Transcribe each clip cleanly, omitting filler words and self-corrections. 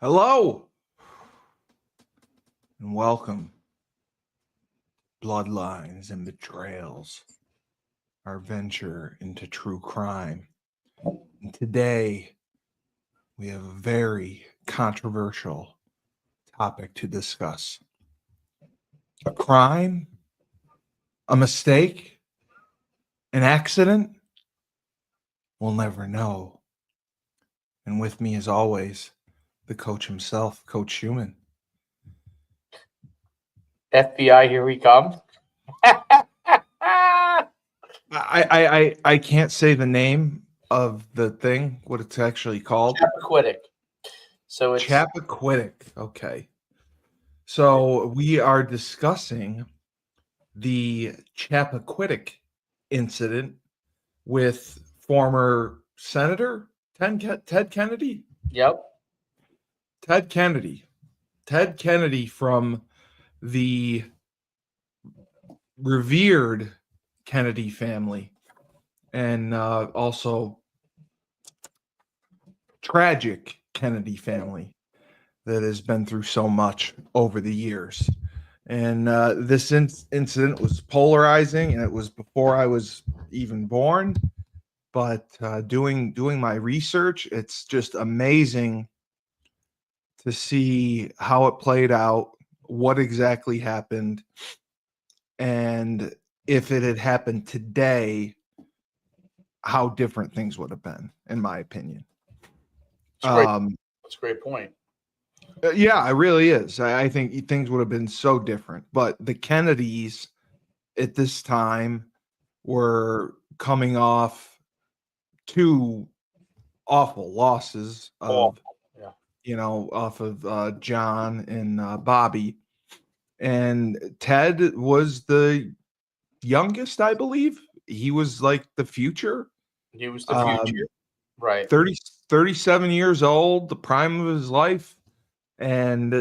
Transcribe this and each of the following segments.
Hello and welcome, Bloodlines and Betrayals, our venture into true crime. And today, we have a very controversial topic to discuss. A crime, a mistake, an accident? We'll never know. And with me, as always, the coach himself, Coach Schumann. FBI, here we come. I can't say the name of the thing, what it's actually called. Chappaquiddick. So it's Chappaquiddick. Okay. So we are discussing the Chappaquiddick incident with former Senator Ted Kennedy. Yep. Ted Kennedy from the revered Kennedy family, and also tragic Kennedy family that has been through so much over the years. And this incident was polarizing, and it was before I was even born. But doing my research, it's just amazing to see how it played out, what exactly happened, and if it had happened today, how different things would have been, in my opinion. That's a great point. Yeah, it really is. I think things would have been so different. But the Kennedys at this time were coming off two awful losses of, off of John and Bobby. And Ted was the youngest, I believe. He was like the future. He was the future. Right. 37 years old, the prime of his life. And,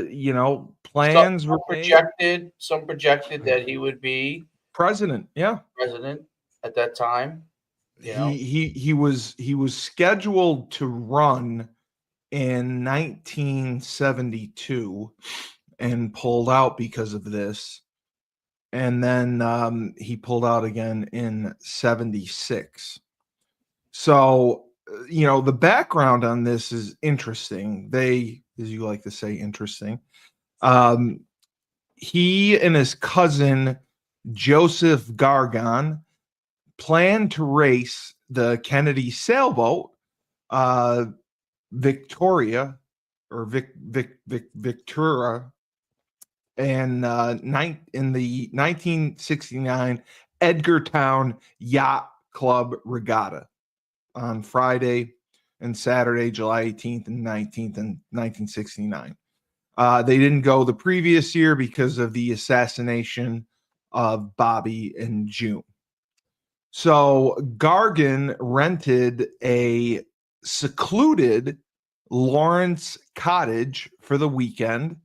plans were projected. Some projected that he would be president. Yeah. President at that time. He was scheduled to run in 1972 and pulled out because of this. And then he pulled out again in 76. So, the background on this is interesting. They, as you like to say, interesting. He and his cousin, Joseph Gargan, planned to race the Kennedy sailboat, Victoria, or Victoria, and in the 1969 Edgartown Yacht Club Regatta on Friday and Saturday, July 18th and 19th in 1969. They didn't go the previous year because of the assassination of Bobby in June. So Gargan rented a secluded Lawrence cottage for the weekend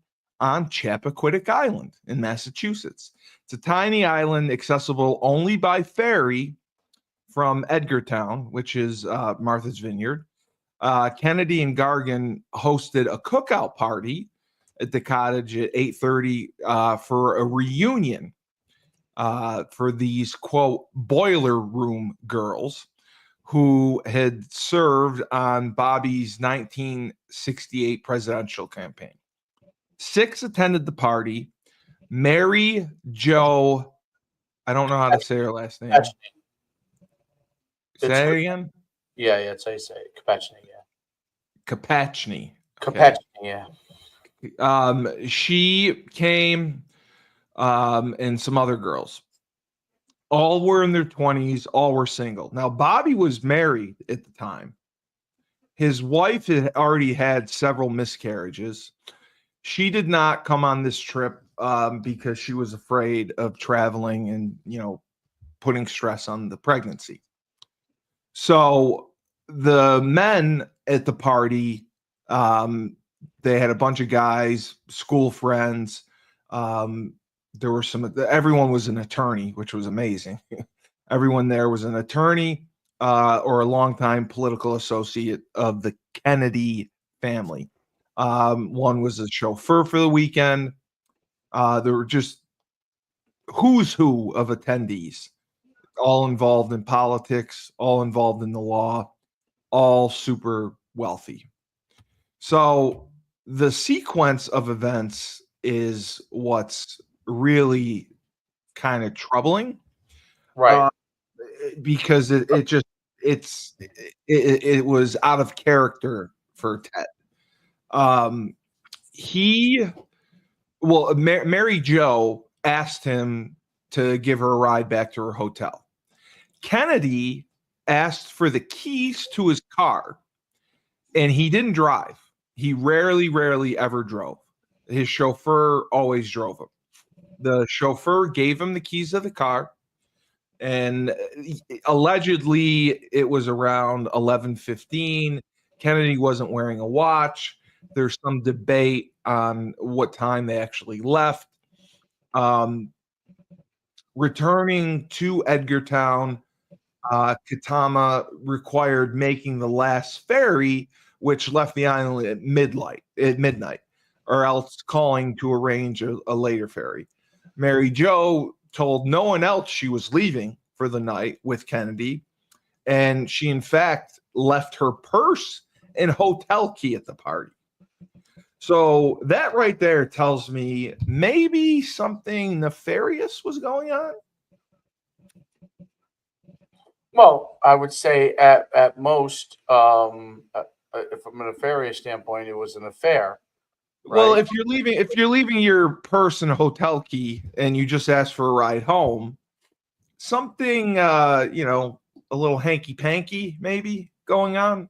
on Chappaquiddick Island in Massachusetts. It's a tiny island accessible only by ferry from Edgartown, which is Martha's Vineyard. Kennedy and Gargan hosted a cookout party at the cottage at 8:30 for a reunion for these, quote, boiler room girls who had served on Bobby's 1968 presidential campaign. 6 attended the party. Mary Jo, I don't know how to say her last name. Say it again? Yeah, that's how you say it. Kapachny, yeah. Kapachny. Okay. Kapachny, yeah. She came, and some other girls. All were in their 20s. All were single. Now, Bobby was married at the time. His wife had already had several miscarriages. She did not come on this trip because she was afraid of traveling and, putting stress on the pregnancy. So the men at the party, they had a bunch of guys, school friends. There were everyone was an attorney, which was amazing. Everyone there was an attorney or a longtime political associate of the Kennedy family. One was a chauffeur for the weekend. There were just who's who of attendees, all involved in politics, all involved in the law, all super wealthy. So the sequence of events is what's really kind of troubling, Right. because it was out of character for Ted. Mary Jo asked him to give her a ride back to her hotel. Kennedy asked for the keys to his car, and he didn't drive. He rarely ever drove. His chauffeur always drove him. The chauffeur gave him the keys of the car, and allegedly it was around 11:15. Kennedy wasn't wearing a watch. There's some debate on what time they actually left. Returning to Edgartown, Katama required making the last ferry, which left the island at midnight, or else calling to arrange a later ferry. Mary Jo told no one else she was leaving for the night with Kennedy, and she in fact left her purse and hotel key at the party. So that right there tells me maybe something nefarious was going on. Well, I would say at most, from a nefarious standpoint, it was an affair. Well, Right. if you're leaving your purse and a hotel key and you just ask for a ride home, something a little hanky panky maybe going on.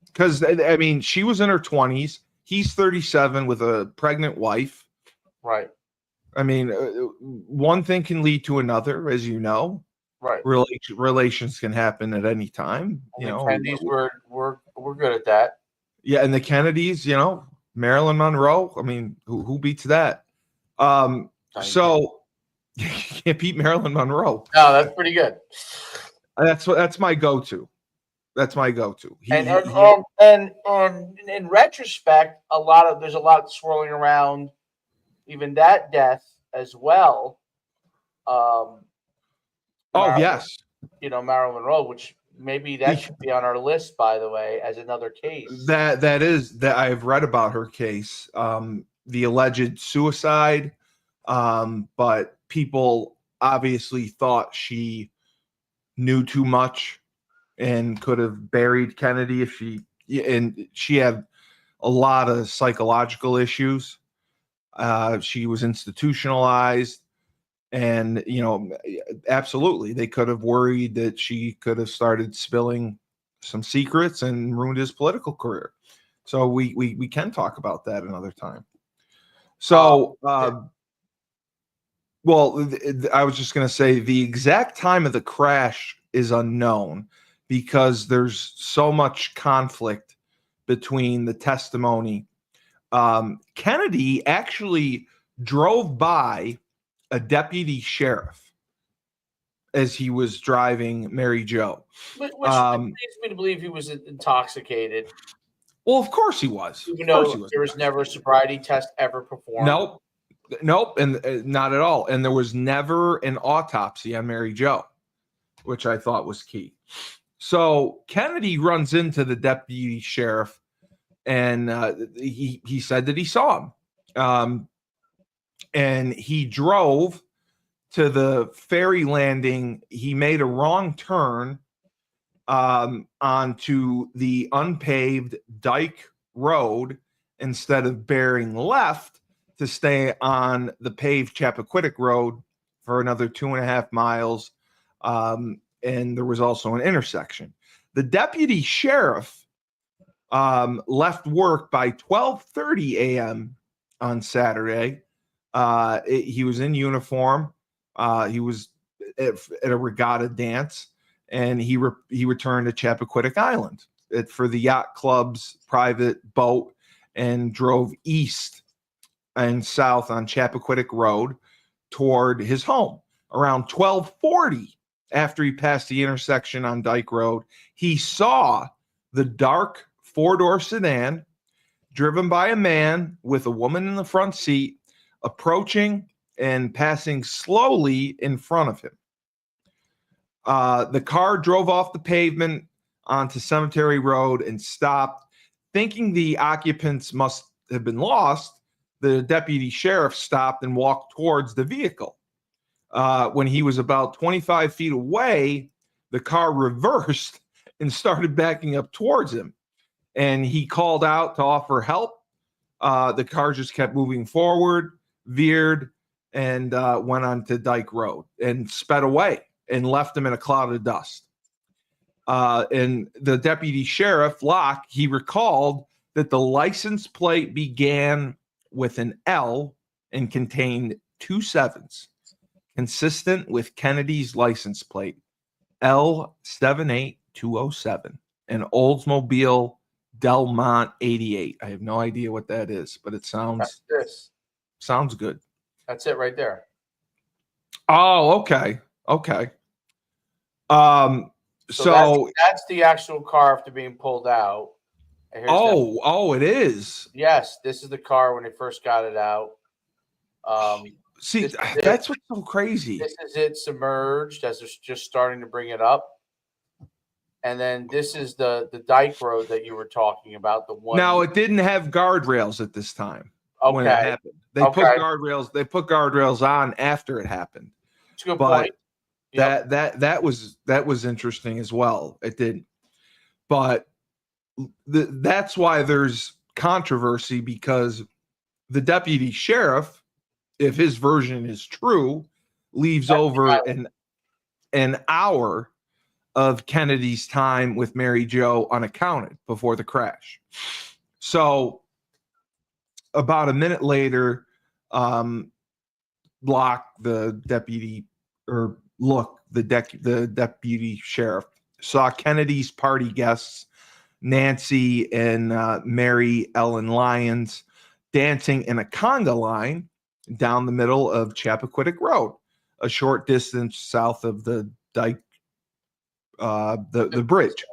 Because I mean, she was in her 20s. He's 37 with a pregnant wife. Right. I mean, one thing can lead to another, as you know. Right. Relations can happen at any time. And the Kennedys were good at that. Yeah, and the Kennedys, Marilyn Monroe. I mean, who beats that? So you can't beat Marilyn Monroe. No, that's pretty good. That's my go-to. That's my go-to. And in retrospect, there's a lot swirling around even that death as well. Yes. Marilyn Monroe, which maybe that should be on our list, by the way, as another case. That I've read about her case, the alleged suicide, but people obviously thought she knew too much and could have buried Kennedy and she had a lot of psychological issues. She was institutionalized. And, absolutely, they could have worried that she could have started spilling some secrets and ruined his political career. So we can talk about that another time. So, I was just going to say the exact time of the crash is unknown because there's so much conflict between the testimony. Kennedy actually drove by a deputy sheriff as he was driving Mary Jo. Which leads me to believe he was intoxicated. Well, of course he was. Even though there was never a sobriety test ever performed. Nope, and not at all. And there was never an autopsy on Mary Jo, which I thought was key. So Kennedy runs into the deputy sheriff, and he said that he saw him. And he drove to the ferry landing. He made a wrong turn onto the unpaved Dyke Road instead of bearing left to stay on the paved Chappaquiddick Road for another 2.5 miles. And there was also an intersection. The deputy sheriff left work by 12:30 a.m. on Saturday. He was in uniform. He was at a regatta dance, and he returned to Chappaquiddick Island for the yacht club's private boat and drove east and south on Chappaquiddick Road toward his home. Around 12:40, after he passed the intersection on Dyke Road, he saw the dark four-door sedan driven by a man with a woman in the front seat, approaching and passing slowly in front of him. The car drove off the pavement onto Cemetery Road and stopped. Thinking the occupants must have been lost, the deputy sheriff stopped and walked towards the vehicle. When he was about 25 feet away, the car reversed and started backing up towards him. And he called out to offer help. The car just kept moving forward, veered, and went onto Dyke Road and sped away and left him in a cloud of dust. And the deputy sheriff, Locke, he recalled that the license plate began with an L and contained 2 sevens, consistent with Kennedy's license plate, L78207, an Oldsmobile Delmont 88. I have no idea what that is, but it sounds good. That's it right there. Oh, okay. So that's the actual car after being pulled out. It is. Yes, this is the car when they first got it out. See, that's what's so crazy. This is it submerged as it's just starting to bring it up. And then this is the Dyke Road that you were talking about. The one. Now it didn't have guardrails at this time when it happened. They put guardrails on after it happened. That's a good point. Yep. That was interesting as well. It didn't, but that's why there's controversy, because the deputy sheriff, if his version is true, leaves over an hour of Kennedy's time with Mary Jo unaccounted before the crash. So about a minute later, Locke, the deputy sheriff, saw Kennedy's party guests, Nancy and Mary Ellen Lyons, dancing in a conga line down the middle of Chappaquiddick Road, a short distance south of the Dyke, the bridge.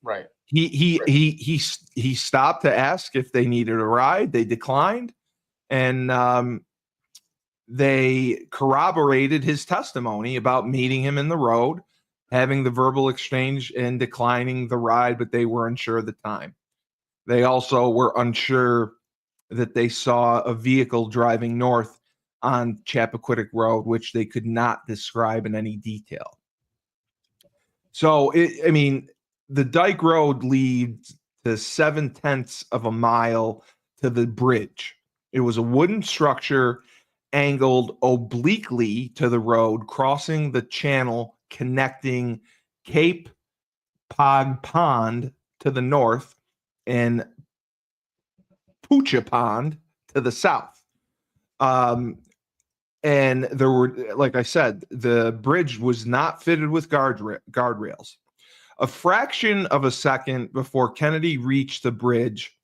Right. He stopped to ask if they needed a ride. They declined, and they corroborated his testimony about meeting him in the road, having the verbal exchange, and declining the ride, but they were unsure of the time. They also were unsure that they saw a vehicle driving north on Chappaquiddick Road, which they could not describe in any detail. So, the Dyke Road leads to 0.7 of a mile to the bridge. It was a wooden structure angled obliquely to the road, crossing the channel connecting Cape Pog Pond to the north and Poocha Pond to the south. And there were, like I said, the bridge was not fitted with guardrails. A fraction of a second before Kennedy reached the bridge,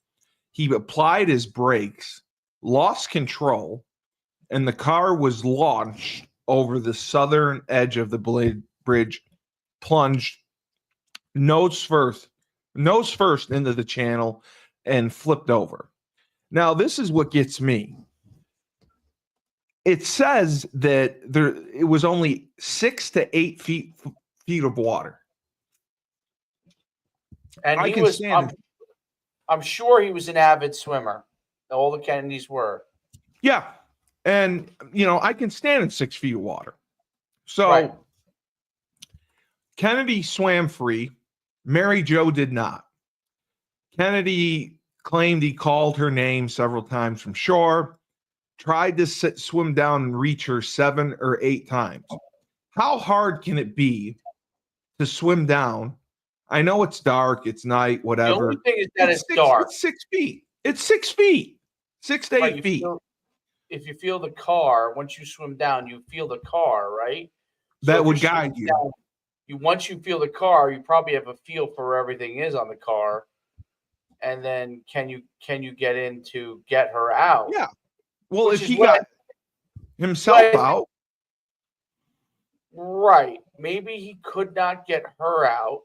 he applied his brakes, lost control, and the car was launched over the southern edge of the bridge, plunged nose first into the channel, and flipped over. Now, this is what gets me. It says that it was only 6 to 8 feet of water. And I'm sure he was an avid swimmer. All the Kennedys were. Yeah. And, I can stand in 6 feet of water. So right. Kennedy swam free. Mary Jo did not. Kennedy claimed he called her name several times from shore, tried to swim down and reach her 7 or 8 times. How hard can it be to swim down? I know it's dark, it's night, whatever. The only thing is that it's dark. It's 6 feet. It's 6 feet. 6 to 8 feet. If you feel the car, once you swim down, you feel the car, right? So that would guide you. Once you feel the car, you probably have a feel for where everything is on the car. And then can you get in to get her out? Yeah. Well, if he got himself out. Right. Maybe he could not get her out.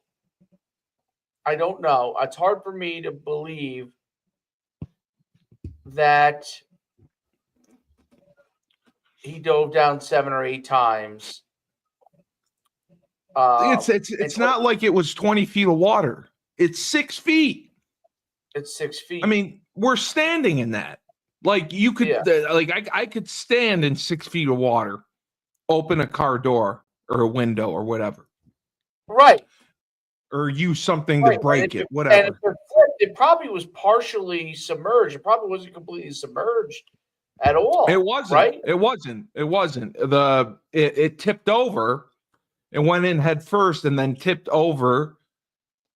I don't know. It's hard for me to believe that he dove down 7 or 8 times. It's not like it was 20 feet of water. It's 6 feet. It's 6 feet. I mean, we're standing in that. Like you could, I could stand in 6 feet of water, open a car door or a window or whatever. Right. Or use something to break it, whatever. And it probably was partially submerged. It probably wasn't completely submerged at all. It wasn't. Right? It wasn't. It tipped over. It went in head first and then tipped over.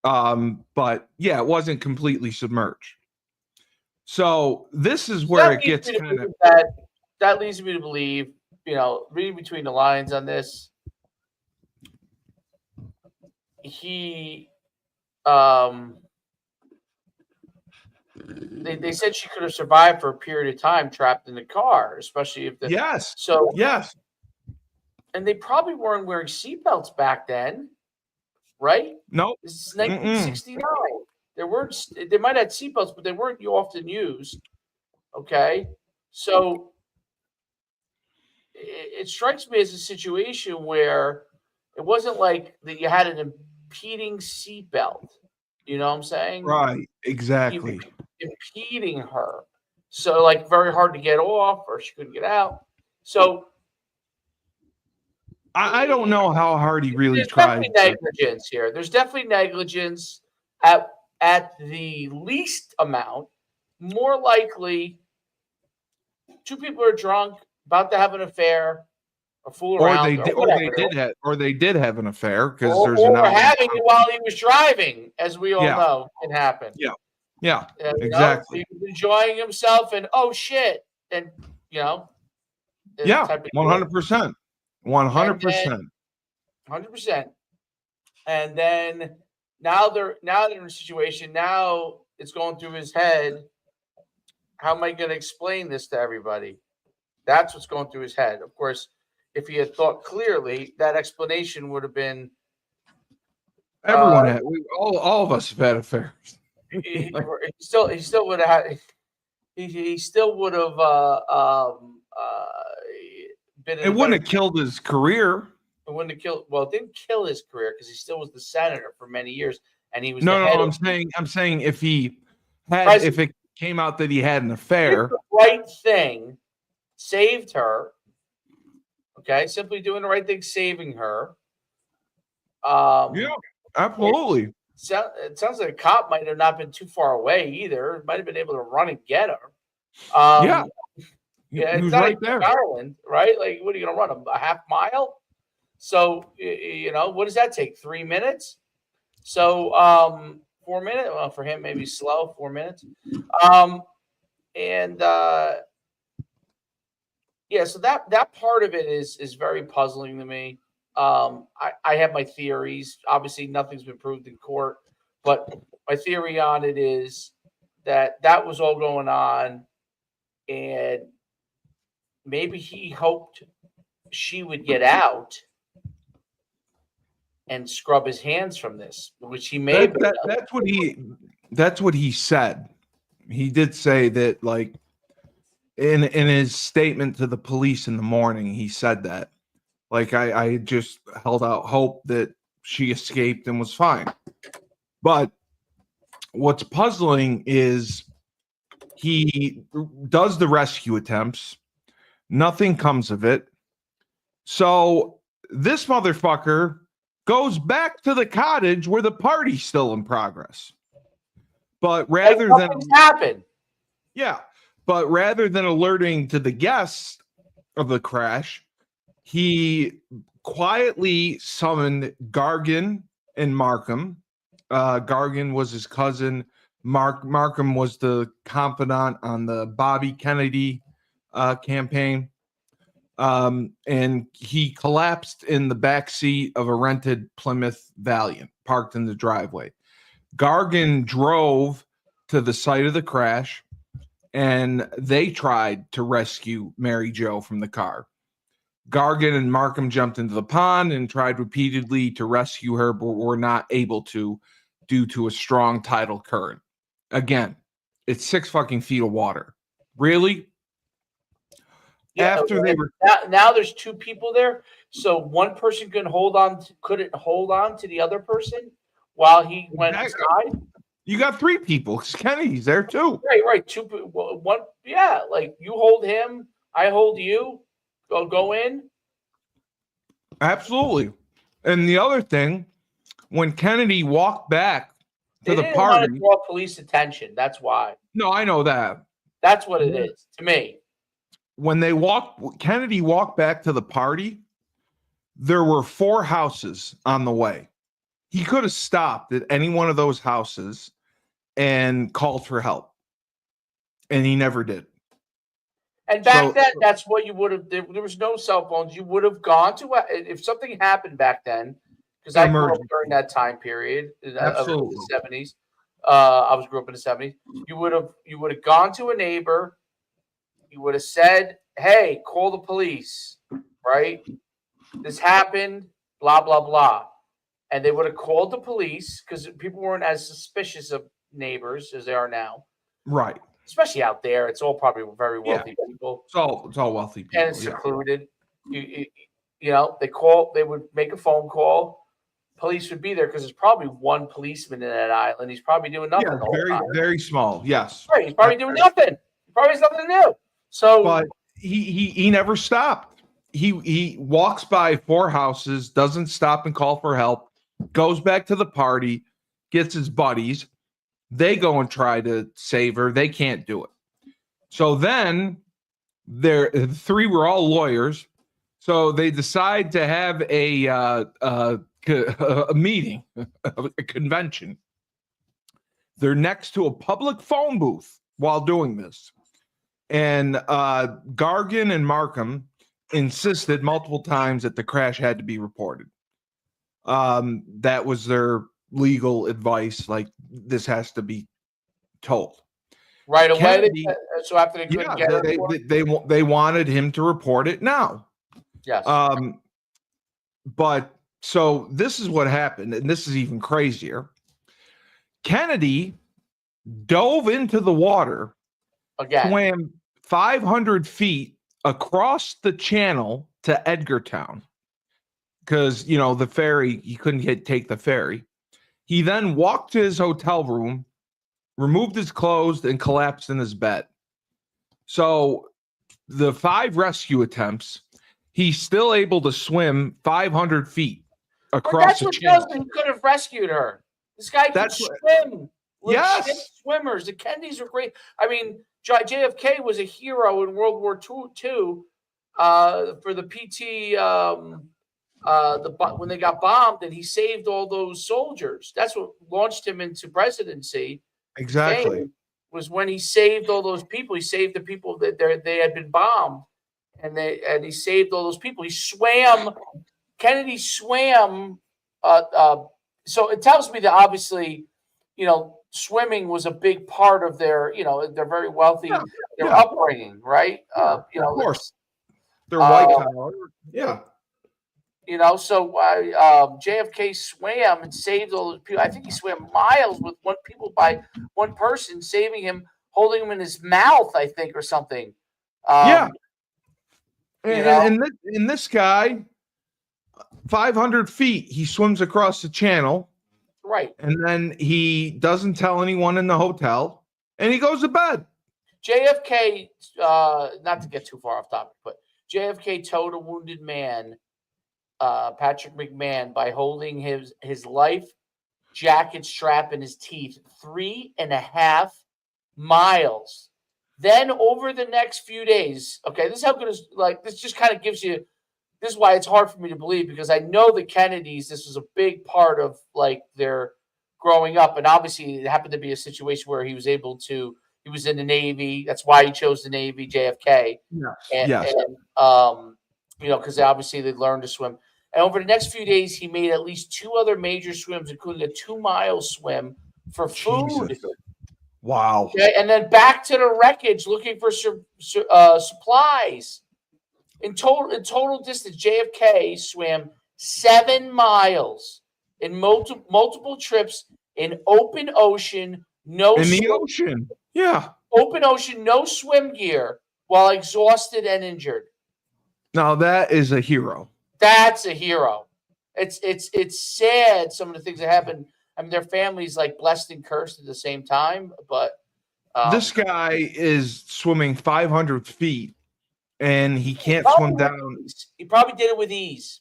But yeah, it wasn't completely submerged. So this is where it gets kind of that leads me to believe, reading between the lines on this, he they said she could have survived for a period of time trapped in the car, especially if the yes. And they probably weren't wearing seatbelts back then, right? Nope. This is 1969. They might have had seatbelts, but they weren't often used. Okay, so it strikes me as a situation where it wasn't like that you had an impeding seatbelt. You know what I'm saying? Right, exactly. Impeding her. So, like, very hard to get off, or she couldn't get out. So, I don't know how hard he really tried. There's definitely negligence here. There's definitely negligence at the least amount. More likely, 2 people are drunk, about to have an affair, or fool around, or they did have an affair because there's or having it while he was driving, as we all know can happen. Yeah, exactly. He was enjoying himself, and oh shit, and 100%, 100%. And then now they're in a situation. Now it's going through his head. How am I going to explain this to everybody? That's what's going through his head. Of course, if he had thought clearly, that explanation would have been. Everyone had. All of us have had affairs. He still would have had. He still would have been. It wouldn't have killed his career. It wouldn't have killed. Well, it didn't kill his career because he still was the senator for many years, and he was. I'm saying if he had, if it came out that he had an affair, the right thing saved her. Okay, simply doing the right thing, saving her. Yeah, absolutely. It sounds like a cop might have not been too far away either. Might have been able to run and get her. Yeah, it's was not right like there. Maryland, right? Like, what are you going to run a half mile? So what does that take? 3 minutes? So 4 minutes. Well, for him, maybe slow. 4 minutes. So that part of it is very puzzling to me. I have my theories. Obviously, nothing's been proved in court, but my theory on it is that was all going on, and maybe he hoped she would get out and scrub his hands from this, which he may. That's what he said. He did say that, like, in his statement to the police in the morning, he said that, like, I just held out hope that she escaped and was fine. But what's puzzling is he does the rescue attempts. Nothing comes of it. So this motherfucker goes back to the cottage where the party's still in progress. But rather than happen. Yeah. But rather than alerting to the guests of the crash, he quietly summoned Gargan and Markham. Gargan was his cousin. Markham was the confidant on the Bobby Kennedy campaign. And he collapsed in the back seat of a rented Plymouth Valiant parked in the driveway. Gargan drove to the site of the crash, and they tried to rescue Mary Jo from the car. Gargan and Markham jumped into the pond and tried repeatedly to rescue her, but were not able to. due to a strong tidal current. Again, it's 6 fucking feet of water. Really? Yeah, After they were now there's 2 people there, so one person couldn't hold on to the other person while he went inside. You got 3 people. Kennedy's there too. Right. 2, one. Yeah, like you hold him, I hold you. Go in. Absolutely. And the other thing, when Kennedy walked back to the They didn't party, want to draw police attention. That's why. no, I know that. That's what it is to me. When Kennedy walked back to the party, there were 4 houses on the way. He could have stopped at any one of those houses and called for help. And he never did. And back then, that's what you would have. There was no cell phones. You would have gone to if something happened back then, because I grew up during that time period of the 70s. I grew up in the 70s. You would have gone to a neighbor. You would have said, "Hey, call the police." Right? This happened. Blah blah blah. And they would have called the police because people weren't as suspicious of neighbors as they are now. Right. Especially out there. It's all probably very wealthy people. It's all wealthy people. And it's secluded. You know, they would make a phone call. Police would be there because there's probably one policeman in that island. He's probably doing nothing. Yeah, very, very small. Yes. Right. He's probably doing nothing. He probably has nothing to do. So, but he never stopped. He walks by 4 houses, doesn't stop and call for help, goes back to the party, gets his buddies. They go and try to save her. They can't do it. So then the 3 were all lawyers. So they decide to have a meeting, a convention. They're next to a public phone booth while doing this. And Gargan and Markham insisted multiple times that the crash had to be reported. That was their legal advice. Like, this has to be told right away. Kennedy, so after they couldn't get it, they wanted him to report it now. Yes. But so this is what happened, and this is even crazier. Kennedy dove into the water, again, swam 500 feet across the channel to Edgartown because, the ferry, he couldn't take the ferry. He then walked to his hotel room, removed his clothes, and collapsed in his bed. So the 5 rescue attempts, he's still able to swim 500 feet across the channel. That's what he could have rescued her. This guy can swim. Yes. Swimmers. The Kennedys are great. I mean, JFK was a hero in World War II for the PT when they got bombed, and he saved all those soldiers. That's what launched him into presidency. Exactly. Was when he saved all those people. He saved the people that they had been bombed, and he saved all those people. He swam. Kennedy swam. So it tells me that obviously, swimming was a big part of their, they're very wealthy, their upbringing, right? Of course. They're white collar. Yeah. So JFK swam and saved all those people. I think he swam miles with by one person, saving him, holding him in his mouth, I think, or something. And this guy, 500 feet, he swims across the channel. Right. And then he doesn't tell anyone in the hotel, and he goes to bed. JFK, not to get too far off topic, but JFK towed a wounded man, Patrick McMahon, by holding his life jacket strap in his teeth 3.5 miles. Then over the next few days, okay, this is how good is this just kind of gives you. This is why it's hard for me to believe, because I know the Kennedys, this was a big part of their growing up. And obviously it happened to be a situation where he was in the Navy. That's why he chose the Navy, JFK. Yes. Because obviously they learned to swim. And over the next few days, he made at least 2 other major swims, including a 2-mile swim for food. Jesus. Wow. Okay? And then back to the wreckage looking for supplies. In total distance, JFK swam 7 miles in multiple trips in open ocean, no In the swim, ocean. Yeah. open ocean, no swim gear, while exhausted and injured. Now that is a hero. That's a hero. It's sad some of the things that happen. I mean, their family's like blessed and cursed at the same time. But This guy is swimming 500 feet, and he can't swim down. He probably did it with ease.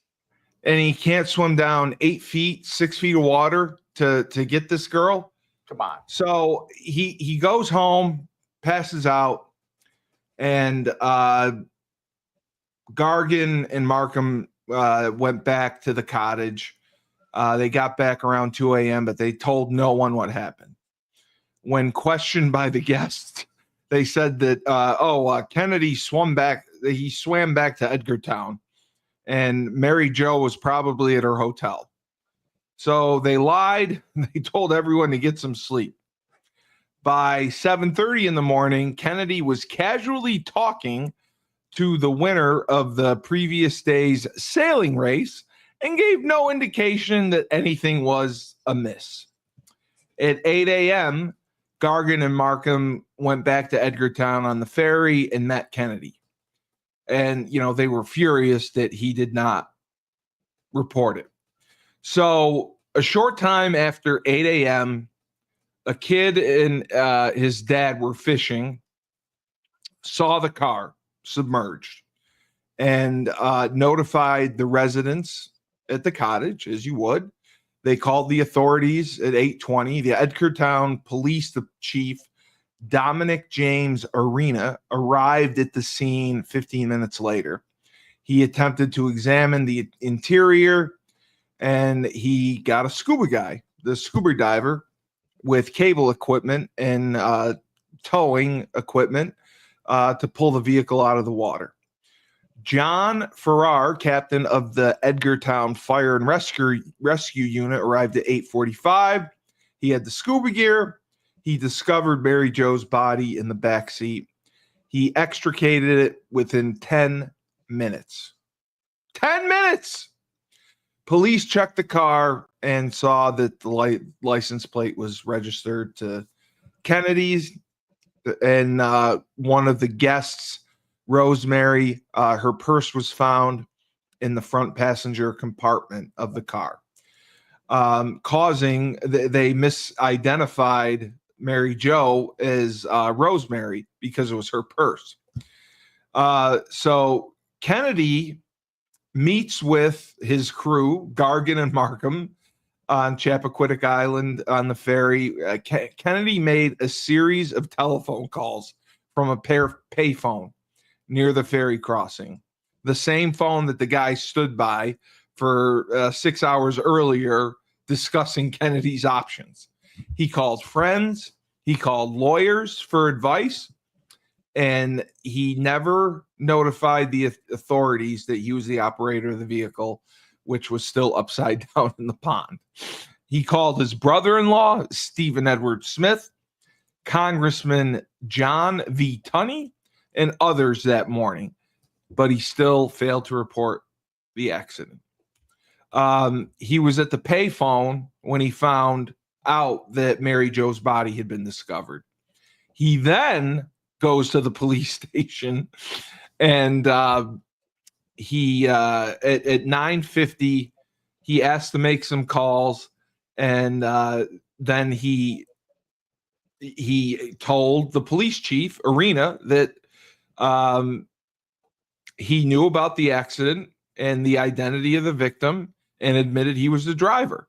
And he can't swim down 8 feet, 6 feet of water to get this girl. Come on. So he goes home, passes out, and Gargan and Markham went back to the cottage. They got back around 2 a.m., but they told no one what happened. When questioned by the guests, they said that, Kennedy swam back. He swam back to Edgartown, and Mary Jo was probably at her hotel. So they lied. They told everyone to get some sleep. By 7:30 in the morning, Kennedy was casually talking to the winner of the previous day's sailing race and gave no indication that anything was amiss. At 8 a.m., Gargan and Markham went back to Edgartown on the ferry and met Kennedy. And, they were furious that he did not report it. So a short time after 8 a.m., a kid and his dad were fishing, saw the car submerged, and notified the residents at the cottage, as you would. They called the authorities at 8:20. The Edgartown police chief, Dominic James Arena, arrived at the scene 15 minutes later. He attempted to examine the interior, and he got a the scuba diver, with cable equipment and towing equipment to pull the vehicle out of the water. John Farrar, captain of the Edgartown Fire and Rescue Unit, arrived at 8:45. He had the scuba gear. He discovered Mary Jo's body in the back seat. He extricated it within 10 minutes. 10 minutes! Police checked the car and saw that the license plate was registered to Kennedy's. And one of the guests, Rosemary, her purse was found in the front passenger compartment of the car, causing they misidentified Mary Jo as Rosemary because it was her purse. So Kennedy meets with his crew, Gargan and Markham, on Chappaquiddick Island on the ferry. Kennedy made a series of telephone calls from a payphone near the ferry crossing, the same phone that the guy stood by for 6 hours earlier discussing Kennedy's options. He called friends, he called lawyers for advice, and he never notified the authorities that he was the operator of the vehicle, which was still upside down in the pond. He called his brother-in-law, Stephen Edward Smith, Congressman John V. Tunney, and others that morning, but he still failed to report the accident. He was at the payphone when he found out that Mary Jo's body had been discovered. He then goes to the police station, and he at 9:50 he asked to make some calls, and then he told the police chief, Arena, that he knew about the accident and the identity of the victim, and admitted he was the driver.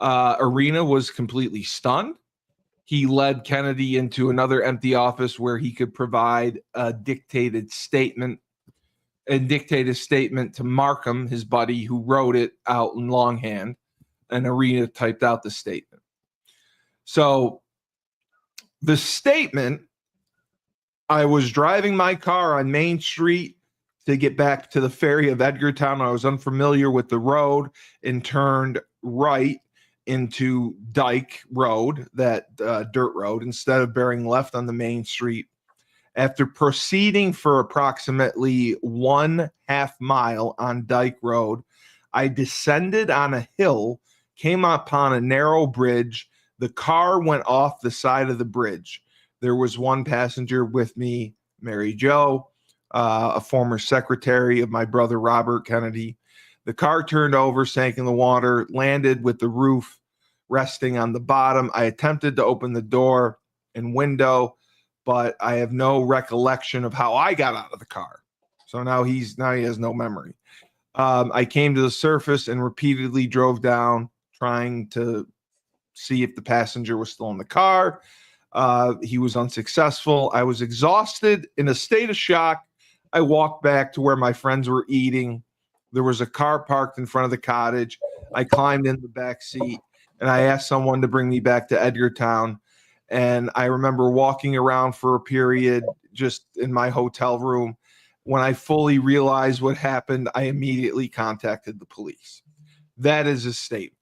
Arena was completely stunned. He led Kennedy into another empty office where he could provide a dictated statement to Markham, his buddy, who wrote it out in longhand, and Arena typed out the statement. So the statement: I was driving my car on Main Street to get back to the ferry of Edgartown. I was unfamiliar with the road and turned right into Dyke Road, that dirt road, instead of bearing left on the main street. After proceeding for approximately 1/2 mile on Dyke Road, I descended on a hill, came upon a narrow bridge, The car went off the side of the bridge. There was one passenger with me, Mary Jo, a former secretary of my brother Robert Kennedy. The car turned over, sank in the water, landed with the roof resting on the bottom. I attempted to open the door and window, but I have no recollection of how I got out of the car. So now he has no memory. I came to the surface and repeatedly drove down, trying to see if the passenger was still in the car. He was unsuccessful. I was exhausted, in a state of shock. I walked back to where my friends were eating. There was a car parked in front of the cottage. I climbed in the back seat and I asked someone to bring me back to Edgartown. And I remember walking around for a period just in my hotel room. When I fully realized what happened, I immediately contacted the police. That is his statement,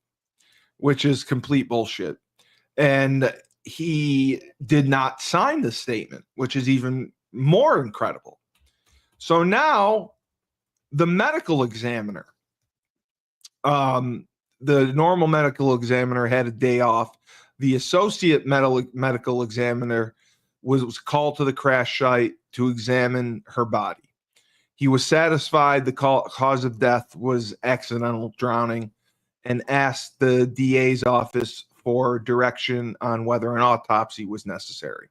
which is complete bullshit. And he did not sign the statement, which is even more incredible. So now the medical examiner, the normal medical examiner had a day off. The associate medical examiner was called to the crash site to examine her body. He was satisfied the cause of death was accidental drowning and asked the DA's office for direction on whether an autopsy was necessary,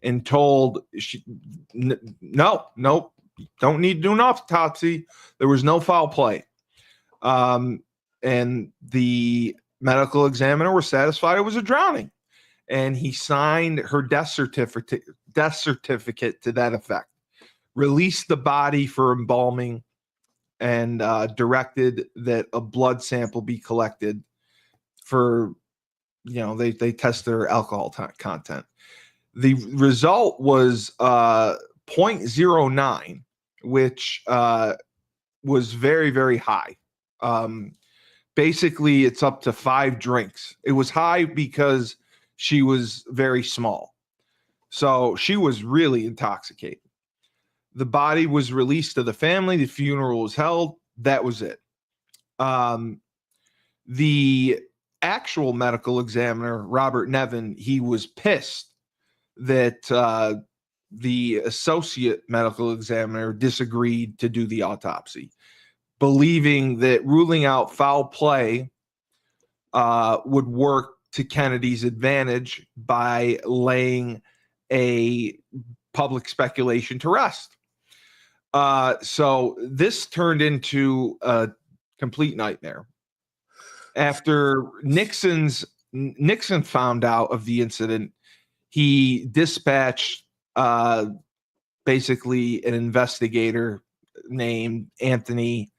and told no, don't need to do an autopsy. There was no foul play. And the medical examiner was satisfied it was a drowning, and he signed her death certificate to that effect, released the body for embalming, and directed that a blood sample be collected for, they test their alcohol content. The result was 0.09, which was very, very high. Basically, it's up to 5 drinks. It was high because she was very small. So she was really intoxicated. The body was released to the family. The funeral was held. That was it. The actual medical examiner, Robert Nevin, he was pissed that the associate medical examiner disagreed to do the autopsy, believing that ruling out foul play would work to Kennedy's advantage by laying a public speculation to rest. So this turned into a complete nightmare. After Nixon found out of the incident, he dispatched basically an investigator named Anthony,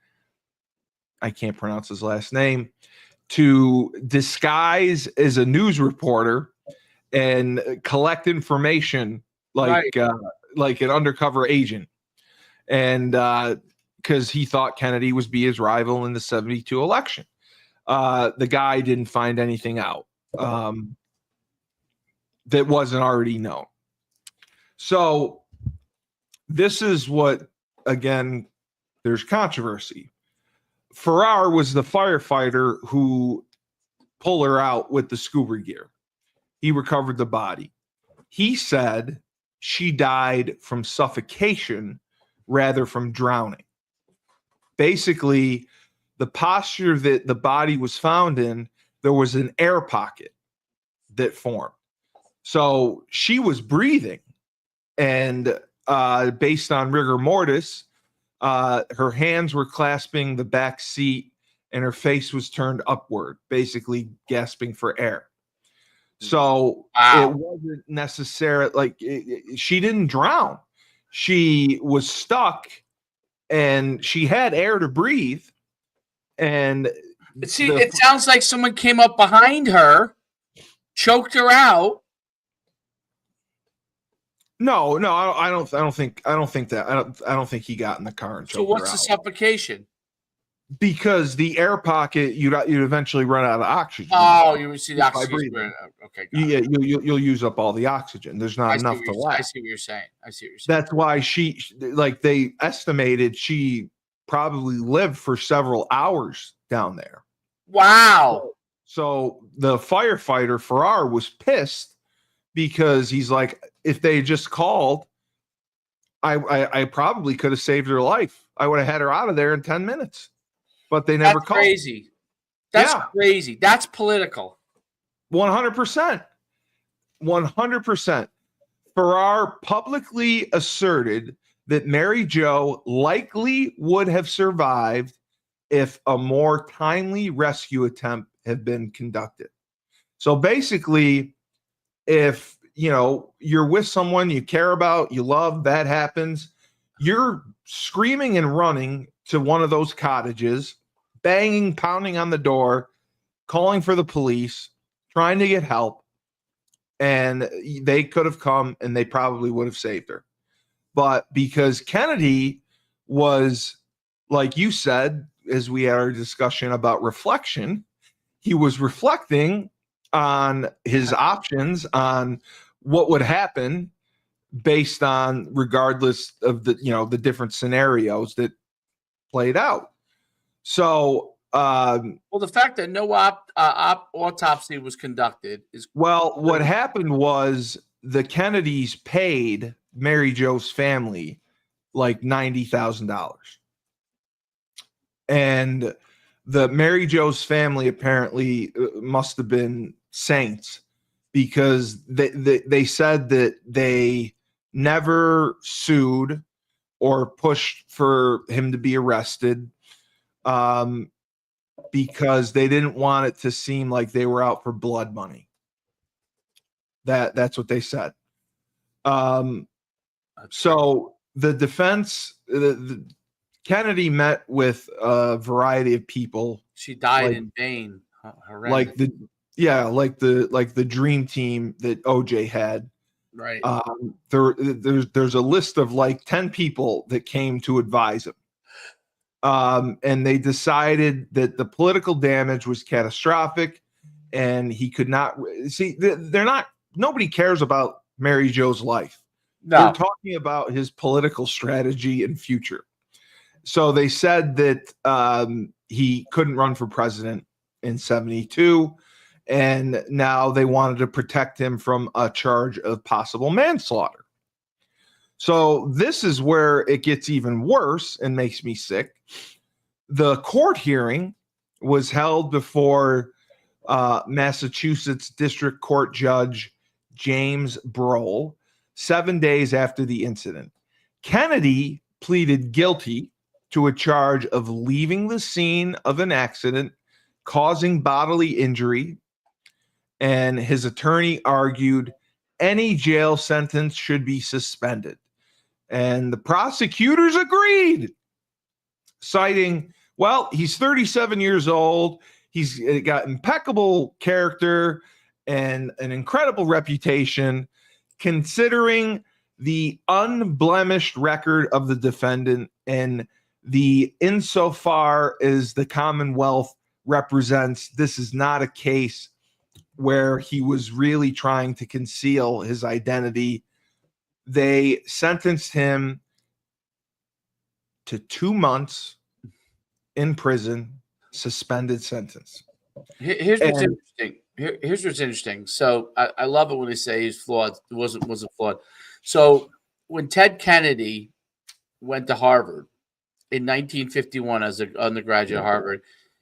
I can't pronounce his last name, to disguise as a news reporter and collect information like an undercover agent. And because he thought Kennedy was be his rival in the 72 election. The guy didn't find anything out that wasn't already known. So this is what, again, there's controversy. Farrar was the firefighter who pulled her out with the scuba gear. He recovered the body. He said she died from suffocation rather from drowning. Basically, the posture that the body was found in, there was an air pocket that formed. So she was breathing, and based on rigor mortis, her hands were clasping the back seat and her face was turned upward, basically gasping for air. So It wasn't necessarily she didn't drown. She was stuck and she had air to breathe. And see, it sounds like someone came up behind her, choked her out. No, I don't think that. I don't think he got in the car and choked her out. So what's the suffocation? Because the air pocket, you'd eventually run out of oxygen. Oh, you would see the oxygen. Okay, yeah, you'll use up all the oxygen. There's not enough to last. I see what you're saying. That's why they estimated she probably lived for several hours down there. Wow. So the firefighter, Farrar, was pissed because he's like, if they just called, I probably could have saved her life. I would have had her out of there in 10 minutes. But they never That's called. crazy. That's Yeah. crazy. That's political. 100%. 100%. Farrar publicly asserted that Mary Jo likely would have survived if a more timely rescue attempt had been conducted. So basically, if you're with someone you care about, you love, that happens, you're screaming and running to one of those cottages, banging, pounding on the door, calling for the police, trying to get help, and they could have come and they probably would have saved her. But because Kennedy was, like you said, as we had our discussion about reflection, he was reflecting on his options, on what would happen based on, regardless of the different scenarios that played out. So, well, the fact that no autopsy was conducted is what happened was the Kennedys paid Mary Jo's family like $90,000, and the Mary Jo's family apparently must have been saints, because they said that they never sued or pushed for him to be arrested, because they didn't want it to seem like they were out for blood money. That's what they said. So the defense, the Kennedy met with a variety of people. She died in vain. Horrendous. Like the dream team that OJ had. Right. There's a list of like 10 people that came to advise him. And they decided that the political damage was catastrophic, and he could not see. Nobody cares about Mary Jo's life. No. They're talking about his political strategy and future. So they said that he couldn't run for president in 1972, and now they wanted to protect him from a charge of possible manslaughter. So this is where it gets even worse and makes me sick. The court hearing was held before Massachusetts District Court Judge James Brohl 7 days after the incident. Kennedy pleaded guilty to a charge of leaving the scene of an accident, causing bodily injury, and his attorney argued any jail sentence should be suspended. And the prosecutors agreed, citing, well, he's 37 years old. He's got impeccable character and an incredible reputation, considering the unblemished record of the defendant and the insofar as the Commonwealth represents, this is not a case where he was really trying to conceal his identity. They sentenced him to 2 months in prison, suspended sentence. Here's what's interesting. Here's what's interesting. So I love it when they say he's flawed. It wasn't flawed. So when Ted Kennedy went to Harvard in 1951 as an undergraduate at Harvard,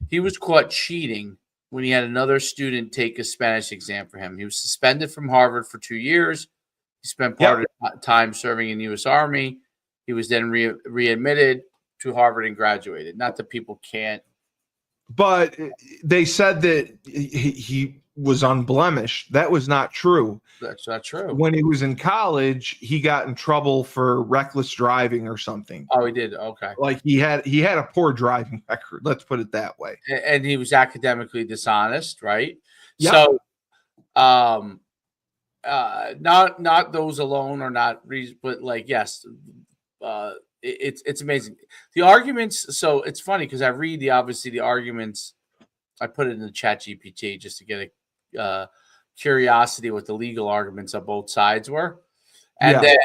he was caught cheating when he had another student take a Spanish exam for him. He was suspended from Harvard for 2 years. He spent part of time serving in the U.S. Army. He was then readmitted to Harvard and graduated. Not that people can't. But they said that he was unblemished. That was not true. That's not true. When he was in college, he got in trouble for reckless driving or something. Oh, he did? Okay. Like he had a poor driving record. Let's put it that way. And he was academically dishonest, right? Yep. So, not those alone are not reason, but like, yes, it's amazing. The arguments. So it's funny because I read the arguments. I put it in the ChatGPT just to get a curiosity what the legal arguments on both sides were. And then,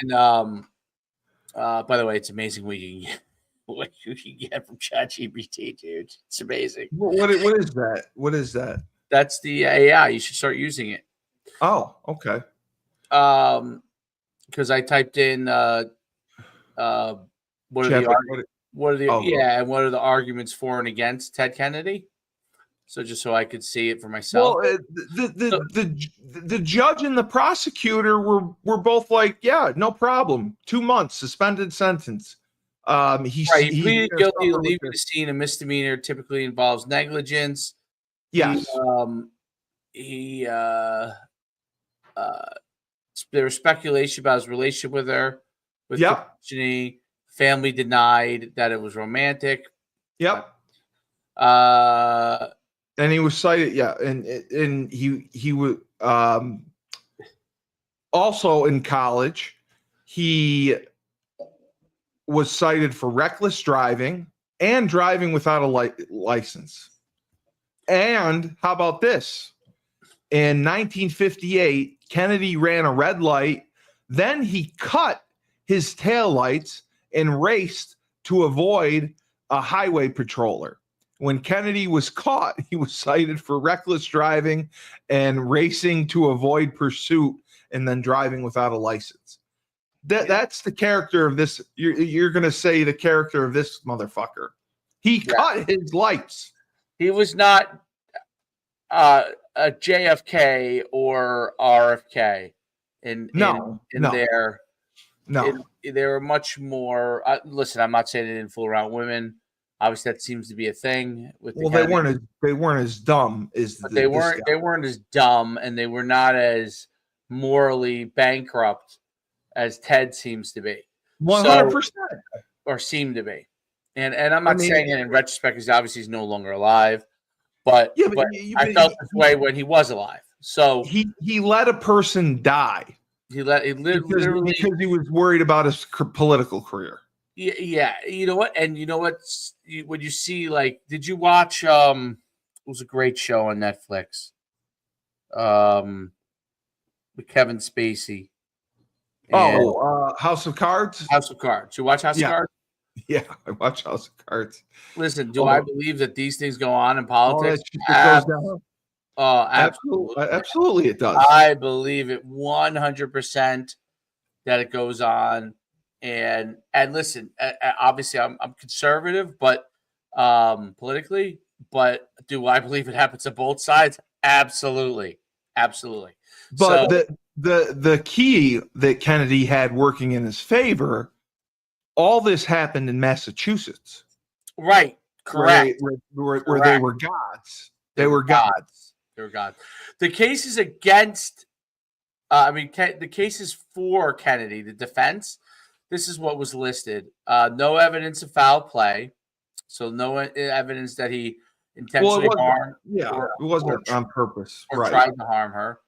by the way, it's amazing what you can get from ChatGPT, dude. It's amazing. What is that? What is that? That's the AI. You should start using it. Oh, okay. Because I typed in what are Chappaquiddick. what are the arguments for and against Ted Kennedy? So just so I could see it for myself. Well, the judge and the prosecutor were both like, yeah, no problem. 2 months suspended sentence. He pleaded guilty. Leaving the scene, a misdemeanor typically involves negligence. Yes. There was speculation about his relationship with her. With questioning, family denied that it was romantic. Yep. And he was cited. Yeah, and he was also in college. He was cited for reckless driving and driving without a license. And how about this? In 1958, Kennedy ran a red light. Then he cut his taillights and raced to avoid a highway patroller. When Kennedy was caught, he was cited for reckless driving and racing to avoid pursuit and then driving without a license. That's the character of this. You're going to say the character of this motherfucker. He cut his lights. He was not a JFK or RFK. No. They were much more. Listen, I'm not saying they didn't fool around women. Obviously, that seems to be a thing. They weren't as dumb as they weren't as dumb, and they were not as morally bankrupt as Ted seems to be. 100%, or seemed to be. And I'm not saying it in retrospect because obviously he's no longer alive. But I felt this way when he was alive. So he let a person die. He literally because he was worried about his political career. Yeah, you know what? And you know what? When you see, like, did you watch? It was a great show on Netflix. With Kevin Spacey. House of Cards. House of Cards. You watch House of Cards? Yeah, I watch House of Cards. Listen, do I believe that these things go on in politics? Absolutely, it does. I believe it 100% that it goes on. And listen, obviously, I'm conservative, but politically, but do I believe it happens to both sides? Absolutely. But the key that Kennedy had working in his favor, all this happened in Massachusetts. Right. Correct. Where they were gods. They were gods. The cases against, the cases for Kennedy, the defense, this is what was listed. No evidence of foul play. So no evidence that he intentionally harmed. Yeah, it wasn't on purpose. Or tried to harm her.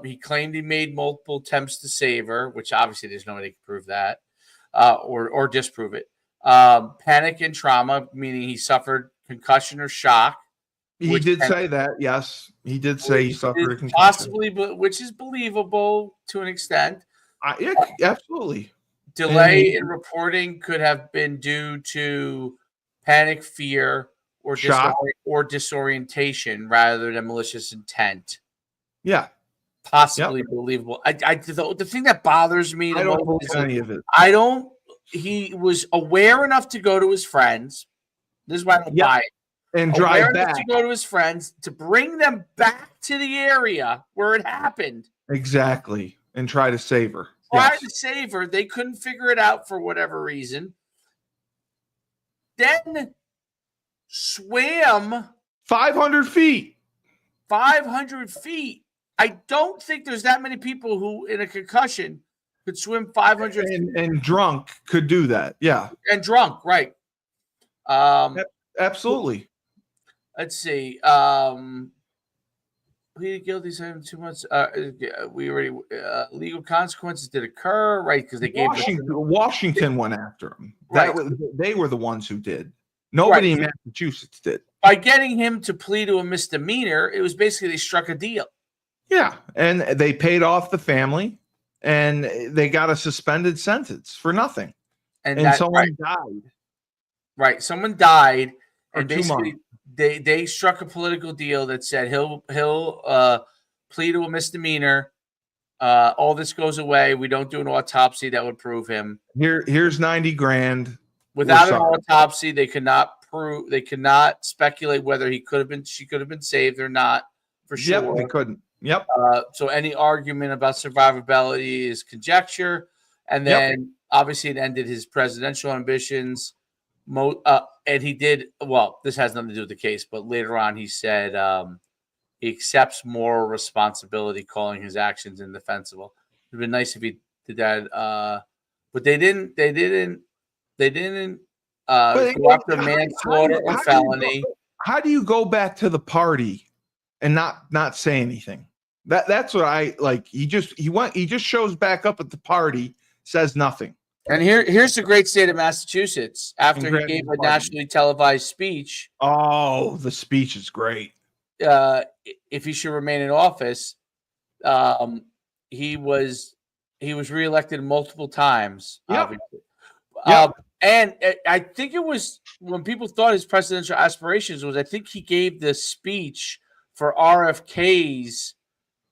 He claimed he made multiple attempts to save her, which obviously there's no way they can prove that or disprove it. Panic and trauma, meaning he suffered concussion or shock. He did say that, yes. He did say he suffered a concussion. Possibly, but which is believable to an extent. Yeah, absolutely. Delay in reporting could have been due to panic, fear, or disorientation rather than malicious intent. Yeah. Possibly believable. The thing that bothers me I don't believe any of it. He was aware enough to go to his friends. This is why I don't buy it. And drive back. To go to his friends, to bring them back to the area where it happened. Exactly. And try to save her. To save her. They couldn't figure it out for whatever reason. Then swam 500 feet. 500 feet. I don't think there's that many people who, in a concussion, could swim 500 feet. And drunk could do that. Yeah. And drunk, right. Absolutely. Let's see. Pleaded guilty 2 months. We already legal consequences did occur, right? Because they gave Washington went after him. Right. They were the ones who did. Nobody in Massachusetts did. By getting him to plead to a misdemeanor, it was basically they struck a deal. Yeah, and they paid off the family, and they got a suspended sentence for nothing. And someone died. Right, someone died, and basically they struck a political deal that said he'll plead to a misdemeanor. All this goes away. We don't do an autopsy that would prove him. Here's 90 grand. Without an autopsy, they could not speculate whether she could have been saved or not for sure. Yep, they couldn't. Yep. So any argument about survivability is conjecture. And then obviously it ended his presidential ambitions. And he did, well, this has nothing to do with the case, but later on he said he accepts moral responsibility, calling his actions indefensible. It'd been nice if he did that. But they didn't go after manslaughter or felony. How do you go back to the party and not say anything? That's what I like. He just shows back up at the party, says nothing. And here's the great state of Massachusetts. After he gave a nationally televised speech. Oh, the speech is great. If he should remain in office, he was reelected multiple times. Yep. And I think it was when people thought his presidential aspirations was, I think he gave the speech for RFK's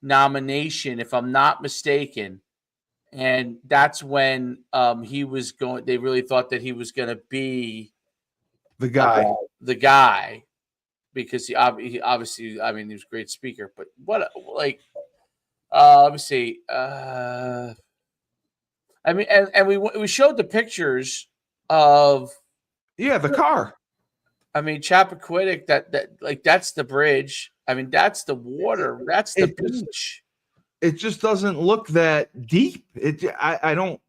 nomination, if I'm not mistaken. And that's when he was going. They really thought that he was going to be the guy, because he obviously, I mean, he was a great speaker. But let me see. I mean, and we showed the pictures of the car. I mean, Chappaquiddick. That's the bridge. I mean, that's the water. That's the beach. It just doesn't look that deep. I don't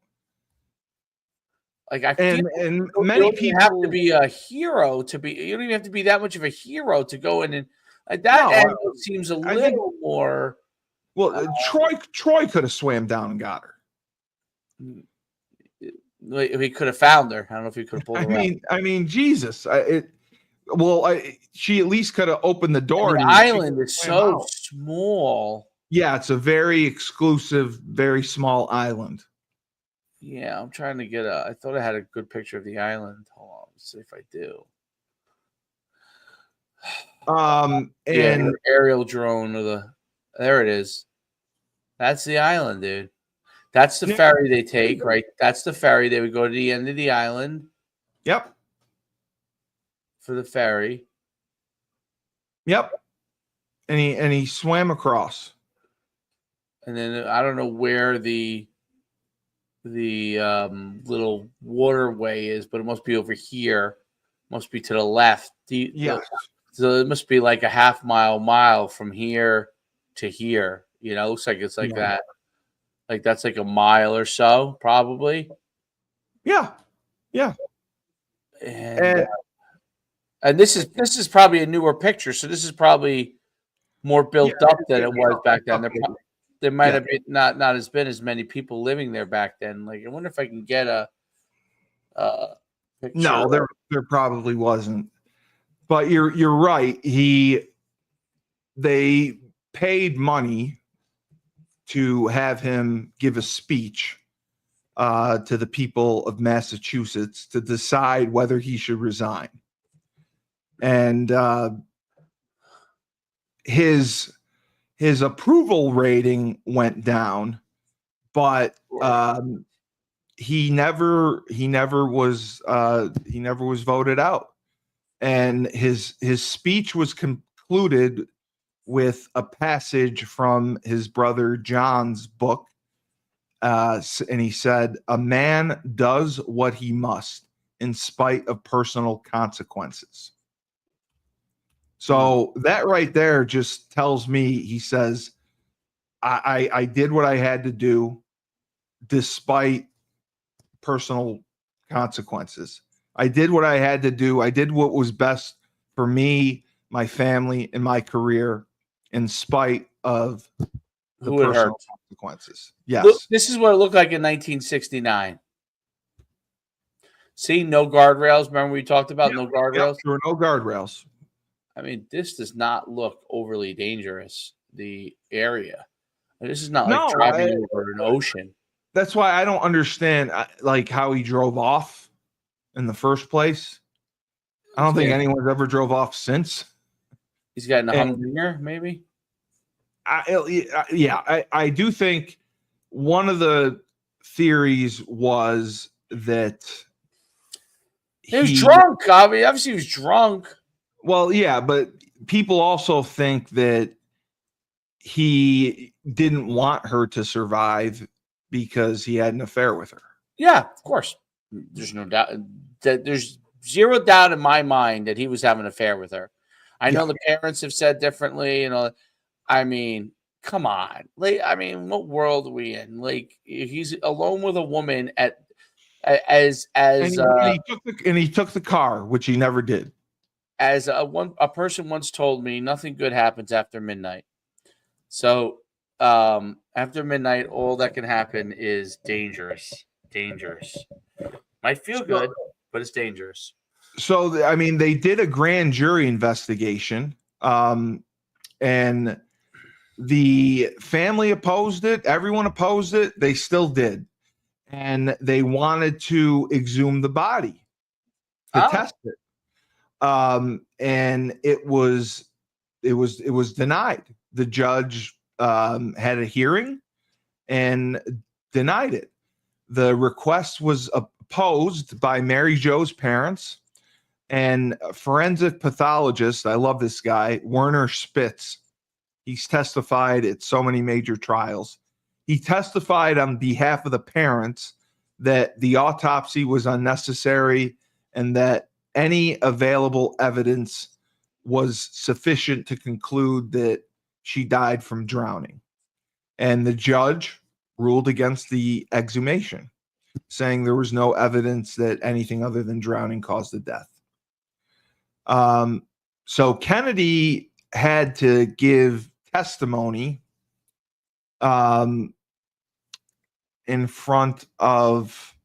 like. I feel and many people have to be a hero to be. You don't even have to be that much of a hero to go in and like that. No, seems a little more. Well, Troy could have swam down and got her. He could have found her. I don't know if he could have pulled her. I mean, Jesus. She at least could have opened the door. And the island is so small. Yeah, it's a very exclusive, very small island. Yeah, I'm trying to get I thought I had a good picture of the island. Hold on, let's see if I do. And aerial drone of there it is. That's the island, dude. That's the ferry they take, right? That's the ferry. They would go to the end of the island. Yep. For the ferry. Yep. And he swam across. And then I don't know where the little waterway is, but it must be over here. Must be to the left. So it must be like a half mile from here to here. You know, looks like it's like that. Like that's like a mile or so, probably. Yeah. And this is probably a newer picture, so this is probably more built up than it was back then. There might have been not as been as many people living there back then. Like I wonder if I can get a picture. No, there probably wasn't. But you're right. They paid money to have him give a speech to the people of Massachusetts to decide whether he should resign. And his approval rating went down, but he never was voted out. And his speech was concluded with a passage from his brother John's book. And he said, "A man does what he must in spite of personal consequences." So that right there just tells me, he says, I did what I had to do despite personal consequences. I did what I had to do. I did what was best for me, my family, and my career in spite of the personal consequences. Yes. Look, this is what it looked like in 1969. See, no guardrails. Remember we talked about no guardrails? There were no guardrails. I mean, this does not look overly dangerous, the area. This is not like driving over an ocean. That's why I don't understand like how he drove off in the first place. I don't think anyone's ever drove off since. He's got a Humdinger, maybe. I do think one of the theories was that he was drunk. I mean, obviously he was drunk. Well, yeah, but people also think that he didn't want her to survive because he had an affair with her. Yeah, of course. There's no doubt. There's zero doubt in my mind that he was having an affair with her. I know the parents have said differently. I mean, come on. Like, I mean, what world are we in? Like, he's alone with a woman and he took the car, which he never did. As a person once told me, nothing good happens after midnight. So after midnight, all that can happen is dangerous. Might feel good, but it's dangerous. So, I mean, they did a grand jury investigation, and the family opposed it. Everyone opposed it. They still did. And they wanted to exhume the body to test it. And it was denied. The judge had a hearing and denied it. The request was opposed by Mary Jo's parents and forensic pathologist. I love this guy, Werner Spitz. He's testified at so many major trials. He testified on behalf of the parents that the autopsy was unnecessary and that any available evidence was sufficient to conclude that she died from drowning. And the judge ruled against the exhumation, saying there was no evidence that anything other than drowning caused the death. So Kennedy had to give testimony in front of,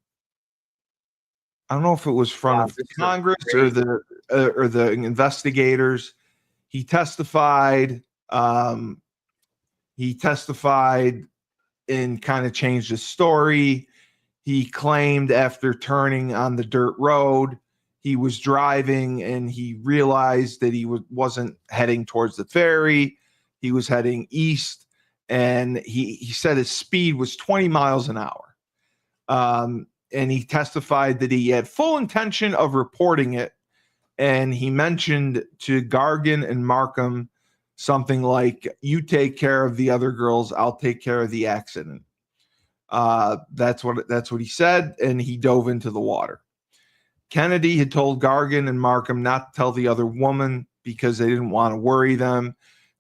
I don't know if it was front of Congress or the investigators. He testified. He testified and kind of changed his story. He claimed after turning on the dirt road, he was driving and he realized that he wasn't heading towards the ferry. He was heading east, and he said his speed was 20 miles an hour. And he testified that he had full intention of reporting it. And he mentioned to Gargan and Markham something like, "You take care of the other girls, I'll take care of the accident." That's what he said, and he dove into the water. Kennedy had told Gargan and Markham not to tell the other woman because they didn't want to worry them,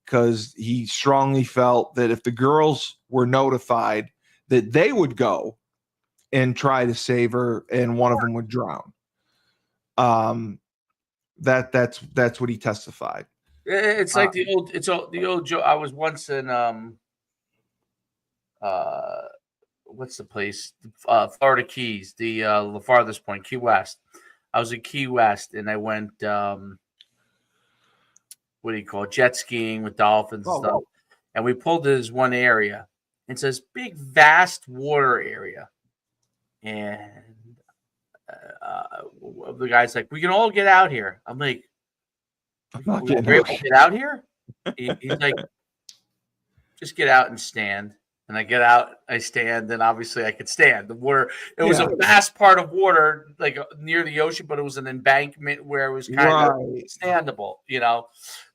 because he strongly felt that if the girls were notified, that they would go and try to save her, and one of them would drown. That's what he testified. It's like the old joke. I was once in what's the place? Florida Keys, the farthest point, Key West. I was in Key West, and I went what do you call it? Jet skiing with dolphins and stuff. And we pulled to this one area. It's this big, vast water area. And the guy's like, "We can all get out here." I'm like, "We're able to get out here?" He's like, "Just get out and stand." And I get out, I stand, and obviously I could stand. The water, it was a vast part of water, like near the ocean, but it was an embankment where it was kind of standable,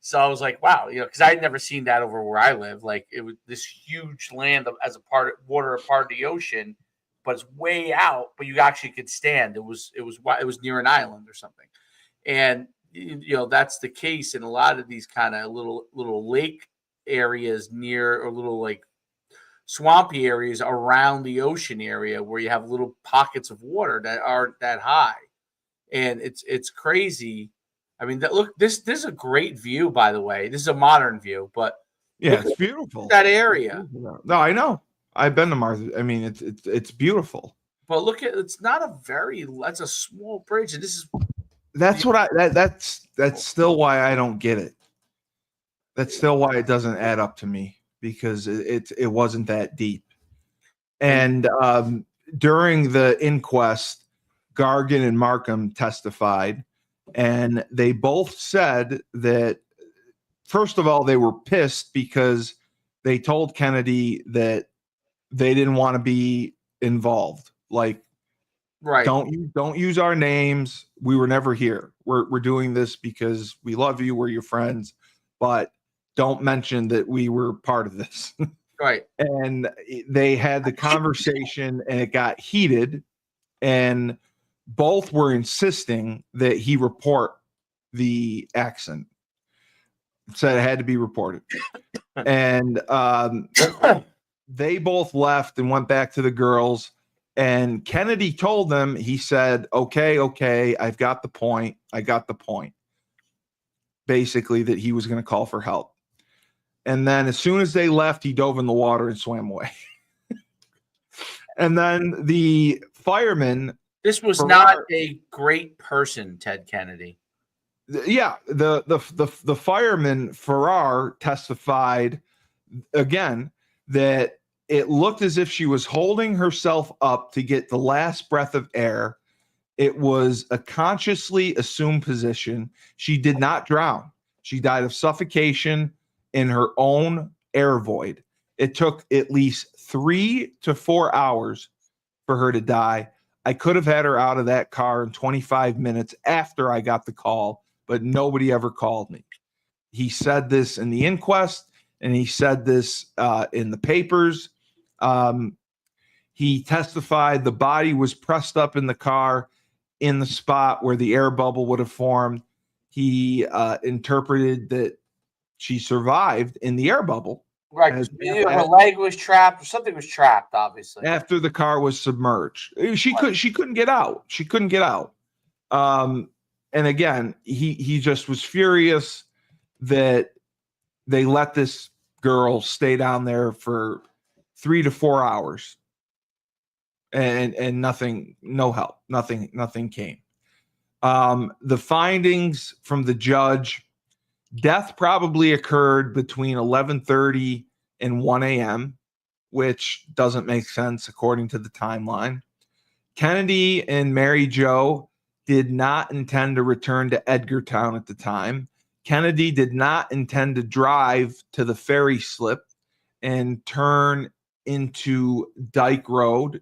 So I was like, wow, because I'd never seen that over where I live. Like, it was this huge land as a part of water, a part of the ocean, but it's way out, but you actually could stand. It was near an island or something. And, that's the case in a lot of these kind of little lake areas near, or little like swampy areas around the ocean area where you have little pockets of water that aren't that high. And it's crazy. I mean, this is a great view, by the way. This is a modern view, but yeah, it's beautiful. That area. No, I know. I've been to Mars. I mean, it's beautiful. But look at, that's a small bridge, and that's still why I don't get it. That's still why it doesn't add up to me, because it wasn't that deep. And during the inquest, Gargan and Markham testified, And they both said that, first of all, they were pissed because they told Kennedy that they didn't want to be involved. Like, Right. don't use our names. We were never here. We're doing this because we love you. We're your friends, but don't mention that we were part of this. Right. And they had the conversation, and it got heated, and both were insisting that he report the accident. Said it had to be reported. And they both left and went back to the girls. And Kennedy told them, he said, okay, I've got the point. I got the point. Basically, that he was going to call for help. And then as soon as they left, he dove in the water and swam away. And then the fireman. This was not a great person, Ted Kennedy. Yeah, the fireman Farrar testified again that it looked as if she was holding herself up to get the last breath of air. It was a consciously assumed position. She did not drown. She died of suffocation in her own air void. It took at least 3 to 4 hours for her to die. I could have had her out of that car in 25 minutes after I got the call, but nobody ever called me. He said this in the inquest, and he said this in the papers. He testified the body was pressed up in the car in the spot where the air bubble would have formed. He interpreted that she survived in the air bubble. Right. Her leg was trapped, or something was trapped, obviously. After the car was submerged. She couldn't get out. She couldn't get out. And again, he just was furious that they let this girl stay down there for 3 to 4 hours. And nothing, no help, nothing came. The findings from the judge: death probably occurred between 11:30 and 1 a.m., which doesn't make sense according to the timeline. Kennedy and Mary Jo did not intend to return to Edgartown at the time. Kennedy did not intend to drive to the ferry slip and turn into Dyke Road.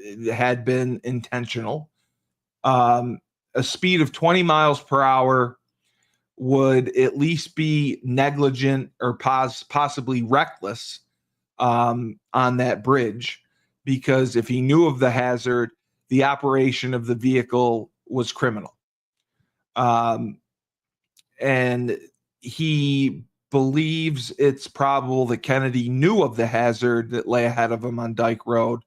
It had been intentional. A speed of 20 miles per hour would at least be negligent or possibly reckless on that bridge, because if he knew of the hazard, the operation of the vehicle was criminal. And he believes it's probable that Kennedy knew of the hazard that lay ahead of him on Dyke Road,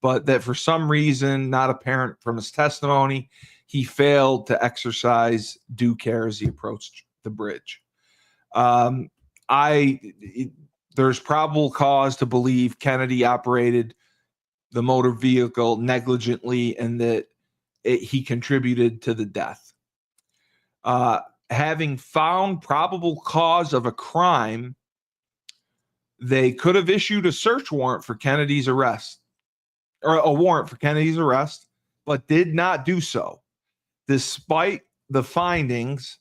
but that for some reason, not apparent from his testimony, he failed to exercise due care as he approached the bridge. There's probable cause to believe Kennedy operated the motor vehicle negligently and that he contributed to the death. Having found probable cause of a crime, they could have issued a search warrant for Kennedy's arrest, or a warrant for Kennedy's arrest, but did not do so. Despite the findings,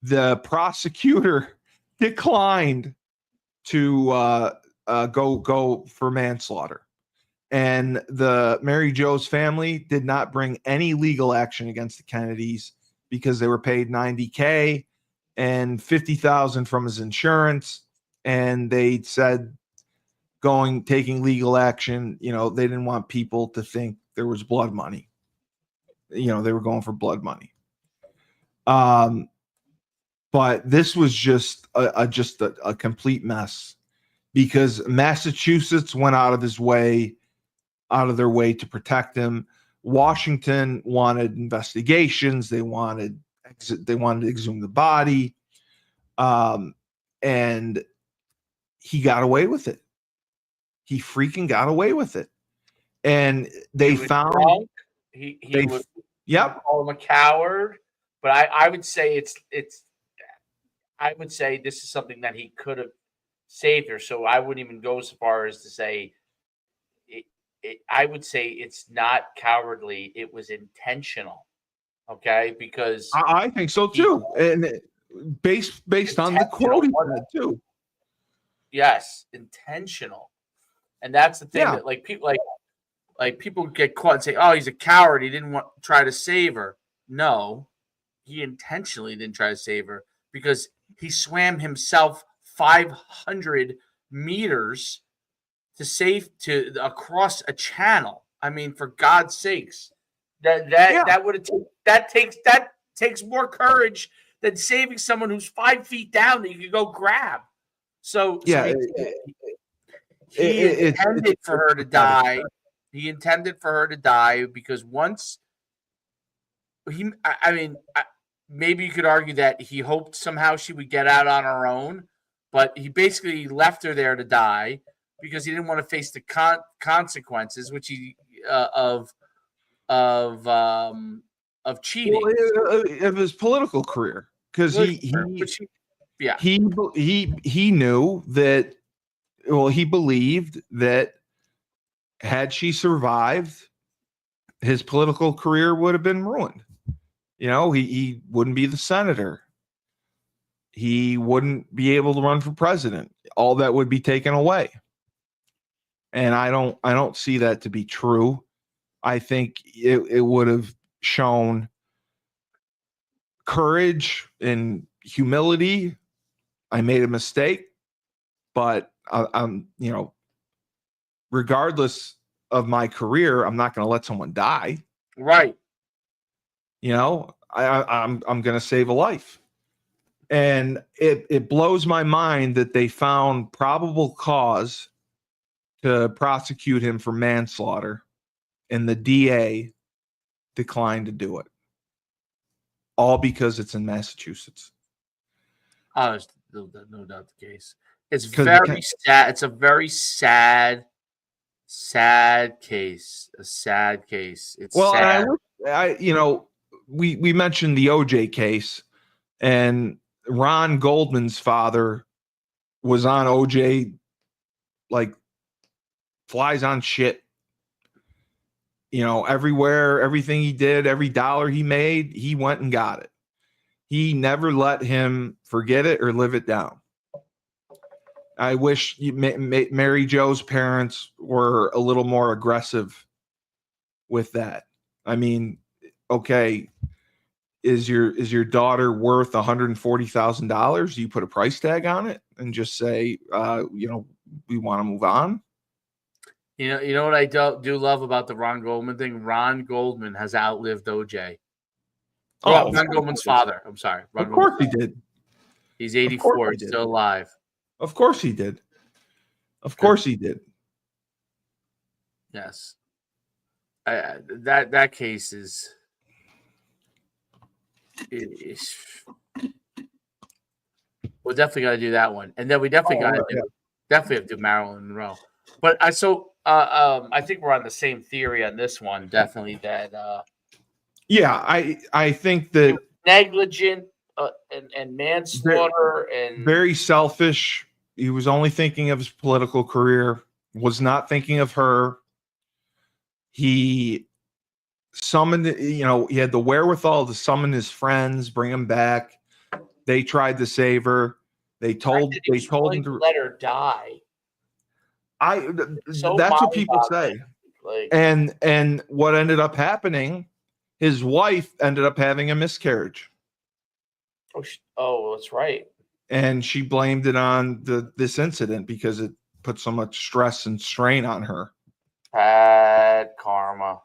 the prosecutor declined to go for manslaughter. And the Mary Jo's family did not bring any legal action against the Kennedys because they were paid $90K and $50,000 from his insurance. And they said taking legal action, they didn't want people to think there was blood money. They were going for blood money. But this was just a complete mess, because Massachusetts went out of their way to protect him. Washington wanted investigations. They wanted to exhume the body. And he got away with it. He freaking got away with it. And they found drunk. He would call him a coward. But I would say I would say this is something that he could have saved her. So I wouldn't even go so far as to say I would say it's not cowardly. It was intentional. Okay, because I think so too, and based on the quote he said too. Yes, intentional, and that's the thing that like people get caught and say, "Oh, he's a coward. He didn't want try to save her." No, he intentionally didn't try to save her because he swam himself 500 meters to save to across a channel. I mean, for God's sakes, that would have that takes more courage than saving someone who's 5 feet down that you could go grab. So Yeah, he intended for her to die. He intended for her to die because once maybe you could argue that he hoped somehow she would get out on her own, but he basically left her there to die because he didn't want to face the consequences, which he of cheating, of his political career, because he knew that. Well, he believed that had she survived, his political career would have been ruined. You know, he wouldn't be the senator. He wouldn't be able to run for president. All that would be taken away. And I don't see that to be true. I think it would have shown courage and humility. I made a mistake, but I'm, regardless of my career, I'm not going to let someone die. Right. I'm going to save a life. And it blows my mind that they found probable cause to prosecute him for manslaughter, and the DA declined to do it. All because it's in Massachusetts. Oh, there's no doubt the case. It's very sad. It's a very sad case. A sad case. It's sad. We mentioned the OJ case, and Ron Goldman's father was on OJ like flies on shit. Everywhere, everything he did, every dollar he made, he went and got it. He never let him forget it or live it down. I wish Mary Jo's parents were a little more aggressive with that. I mean, okay, is your daughter worth $140,000? Do you put a price tag on it and just say, we want to move on? You know what I do love about the Ron Goldman thing? Ron Goldman has outlived OJ. Ron Goldman's father. I'm sorry. Of course he did. He's 84. He's still alive. Of course he did. Of course he did. Yes. That case is. We'll definitely got to do that one, and then we definitely have to do Marilyn Monroe. But I think we're on the same theory on this one. Definitely that. I think that negligent and manslaughter and very selfish. He was only thinking of his political career. Was not thinking of her. He summoned. He had the wherewithal to summon his friends, bring them back. They tried to save her. They told him to let her die. That's what people say. And what ended up happening, his wife ended up having a miscarriage. Oh, that's right. And she blamed it on this incident because it put so much stress and strain on her. Bad karma.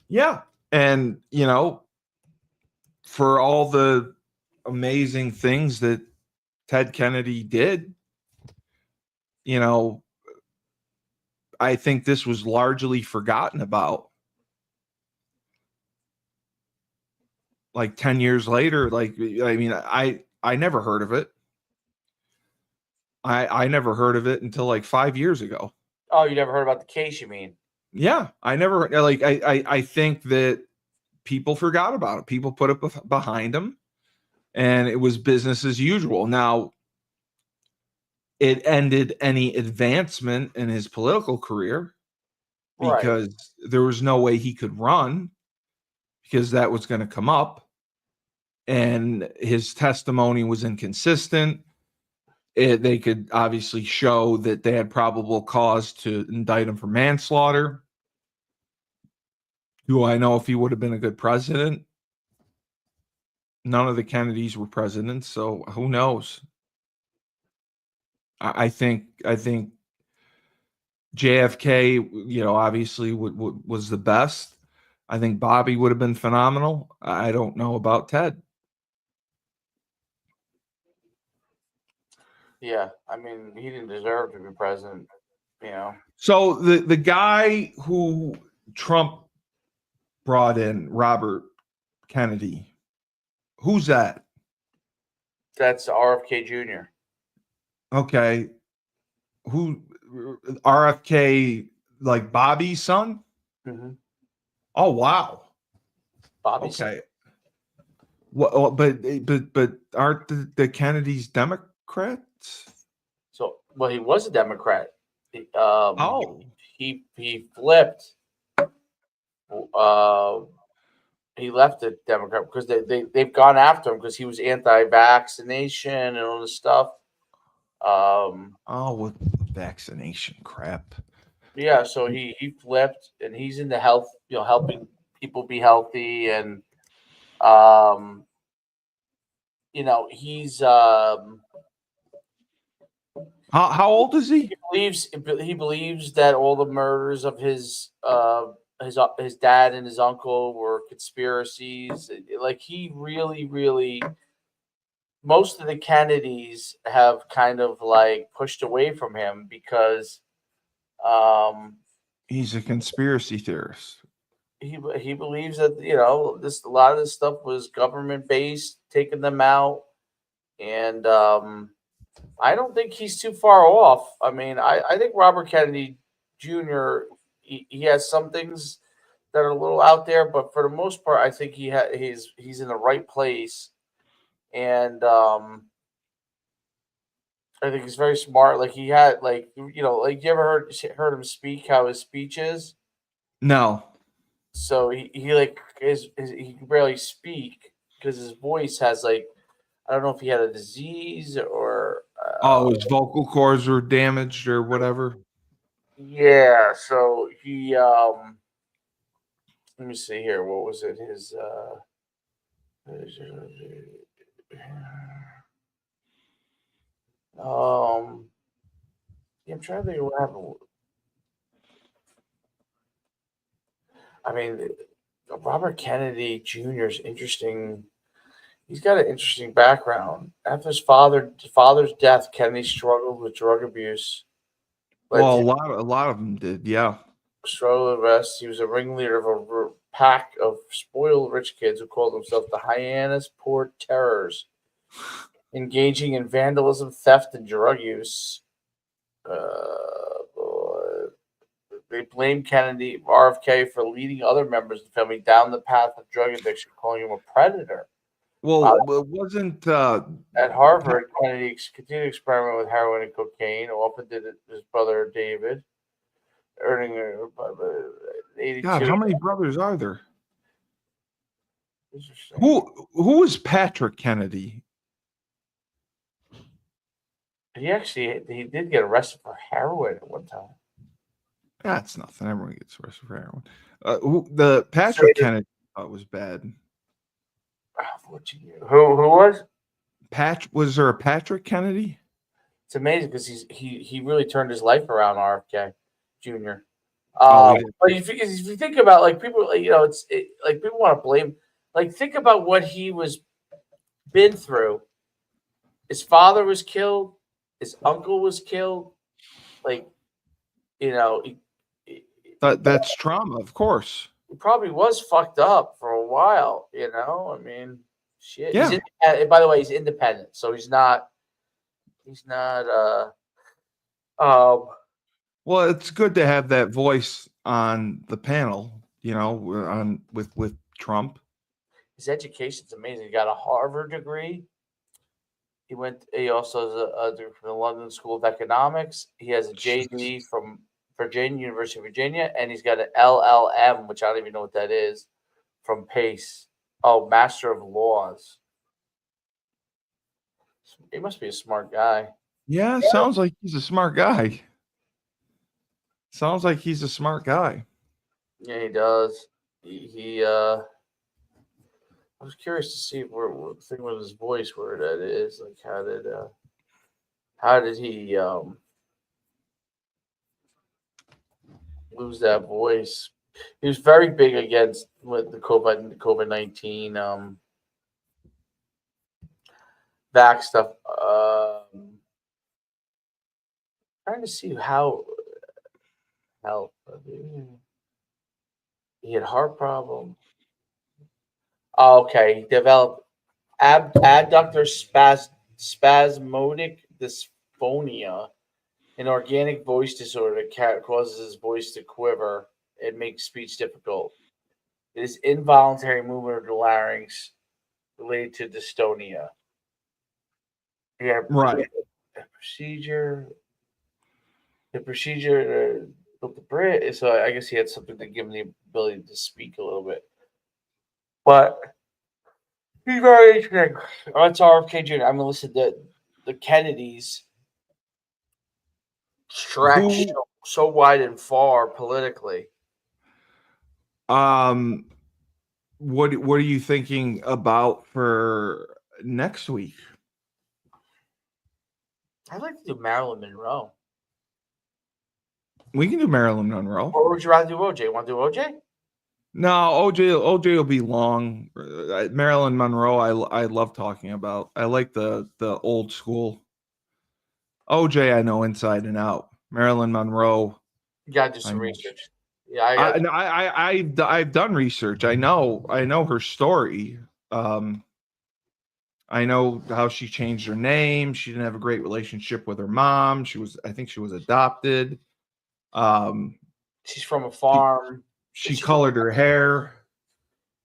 Yeah. And, for all the amazing things that Ted Kennedy did, I think this was largely forgotten about. Like 10 years later, I never heard of it. I never heard of it until like 5 years ago. Oh, you never heard about the case, you mean? Yeah, I never I think that people forgot about it. People put it behind them, and it was business as usual. Now, it ended any advancement in his political career because there was no way he could run because that was going to come up. and his testimony was inconsistent. They could obviously show that they had probable cause to indict him for manslaughter. Do I know if he would have been a good president? None of the Kennedys were presidents, so who knows? I think JFK, obviously was the best. I think Bobby would have been phenomenal. I don't know about Ted. Yeah, I mean, he didn't deserve to be president, So the guy who Trump brought in, Robert Kennedy, who's that? That's RFK Jr. Okay. Who, RFK, like Bobby's son? Mm-hmm. Oh, wow. Bobby's Okay. Well, but aren't the Kennedys Democrats? So, well, he was a Democrat. Oh. He flipped. He left the Democrat because they've gone after him because he was anti-vaccination and all this stuff. With vaccination crap. Yeah, so he flipped, and he's into health, helping people be healthy, and he's How old is he? He believes that all the murders of his dad and his uncle were conspiracies. Like, he really, most of the Kennedys have kind of like pushed away from him because He's a conspiracy theorist. he believes that a lot of this stuff was government based, taking them out, and I don't think he's too far off. I mean, I think Robert Kennedy Jr. He has some things that are a little out there, but for the most part, I think he's in the right place, and I think he's very smart. Like, he had like you ever heard him speak? How his speech is? No. So he like he can barely speak because his voice has like, I don't know if he had a disease or His vocal cords were damaged or whatever. yeah. So he let me see here. What was it? His yeah, I'm trying to think of what happened. I mean, Robert Kennedy Jr. is interesting. He's got an interesting background. After his father's death, Kennedy struggled with drug abuse. Well, a lot of them did, yeah. Struggled with arrest. He was a ringleader of a pack of spoiled rich kids who called themselves the Hyannisport Terrors, engaging in vandalism, theft, and drug use. They blamed Kennedy, RFK, for leading other members of the family down the path of drug addiction, calling him a predator. Well, it wasn't At Harvard, Kennedy continued to experiment with heroin and cocaine, often did it with his brother David, earning 82. God, how many brothers are there? Interesting. Who is Patrick Kennedy? He did get arrested for heroin at one time. That's nothing. Everyone gets arrested for heroin. The Patrick Kennedy was bad. Who was? Was there a Patrick Kennedy? It's amazing because he really turned his life around, RFK Jr. But if you think about, like, people, like people want to blame, like, think about what he was been through. His father was killed. His uncle was killed. Like, that's trauma, of course. He probably was fucked up for a while. I mean, shit. Yeah. By the way, he's independent, so he's not. Well, it's good to have that voice on the panel. With Trump. His education's amazing. He got a Harvard degree. He also has a degree from the London School of Economics. He has a JD from University of Virginia, and he's got an LLM, which I don't even know what that is, from Pace. Oh, Master of Laws. He must be a smart guy. Yeah, sounds like he's a smart guy. Sounds like he's a smart guy. Yeah, he does. I was curious to see where the thing with his voice, where that is. Like, how did he lose that voice? He was very big against with the COVID-19 back stuff. Trying to see how he had heart problem. Oh, okay, he developed adductor spasmodic dysphonia, an organic voice disorder that causes his voice to quiver and makes speech difficult. It is involuntary movement of the larynx related to dystonia. Yeah, Right. the procedure. The procedure of the Brit. So I guess he had something to give him the ability to speak a little bit. But he's very interesting. Oh, it's RFK Jr. I'm gonna listen to the Kennedys stretch Who so wide and far politically. what are you thinking about for next week? I'd like to do Marilyn Monroe. We can do Marilyn Monroe. Or would you rather do OJ? Want to do OJ? No, OJ will be long. Marilyn Monroe, I love talking about. I like the old school. OJ, I know inside and out. Marilyn Monroe, You gotta do I some know. research. Yeah, I got. I've done research. I know her story. I know how she changed her name. She didn't have a great relationship with her mom. I think she was adopted. She's from a She, farm. she colored her hair.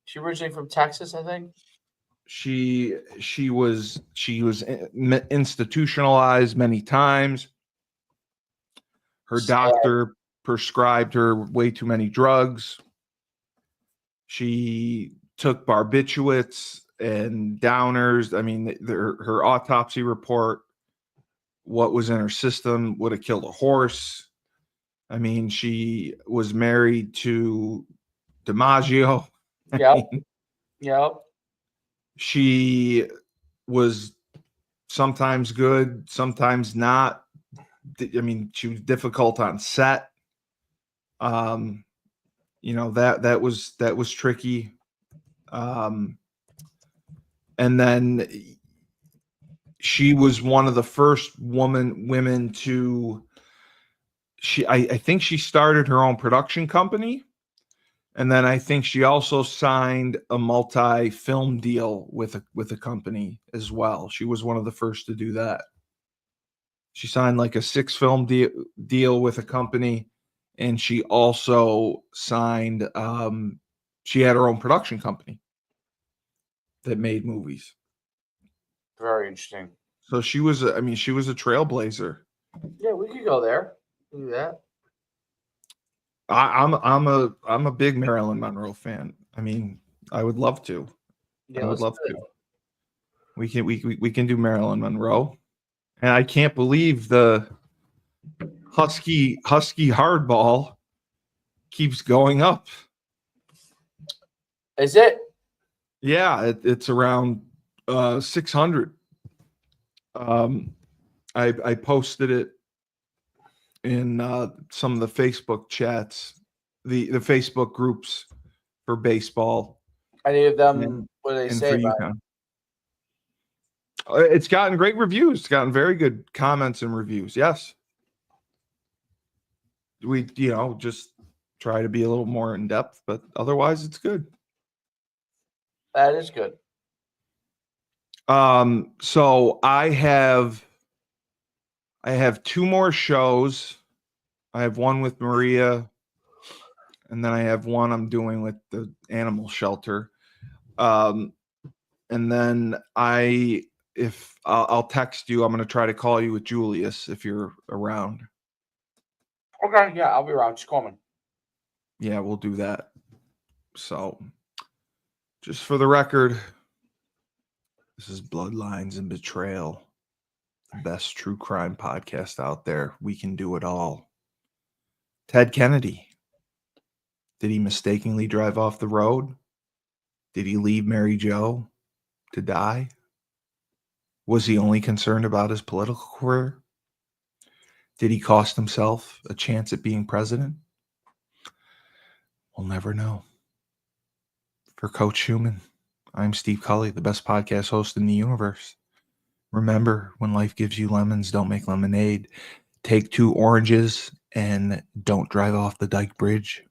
She originally from Texas, I think. She was institutionalized many times. Her doctor prescribed her way too many drugs. She took barbiturates and downers. I mean, her autopsy report, what was in her system, would have killed a horse. I mean, she was married to DiMaggio. Yep. Yep. She was sometimes good, sometimes not. I mean, she was difficult on set. That was tricky. And then she was one of the first women to. I think she started her own production company. And then I think she also signed a multi-film deal with a company as well. She was one of the first to do that. She signed like a 6-film deal with a company, and she also signed. She had her own production company that made movies. Very interesting. So she was a trailblazer. Yeah, we could go there. Do that. I'm a big Marilyn Monroe fan. I mean, I would love to. Yeah, I would let's love do to. it. We can do Marilyn Monroe. And I can't believe the Husky hardball keeps going up. Is it? Yeah, it's around 600. I posted it in some of the Facebook chats, the Facebook groups for baseball. Any of them? and, What do they and say for about it? UConn. It's gotten great reviews. It's gotten very good comments and reviews. Yes. We, just try to be a little more in depth, but otherwise it's good. That is good. So I have 2 more shows. I have one with Maria, and then I have one I'm doing with the animal shelter. And then I'll text you. I'm going to try to call you with Julius if you're around. Okay, yeah, I'll be around. Just call me. Yeah, we'll do that. So, just for the record, this is Bloodlines and Betrayal. best true crime podcast out there. We can do it all. Ted Kennedy. Did he mistakenly drive off the road? Did he leave Mary Jo to die? Was he only concerned about his political career? Did he cost himself a chance at being president? We'll never know. For Coach Schumann, I'm Steve Cully, the best podcast host in the universe. Remember, when life gives you lemons, don't make lemonade. Take 2 oranges and don't drive off the Dyke Bridge.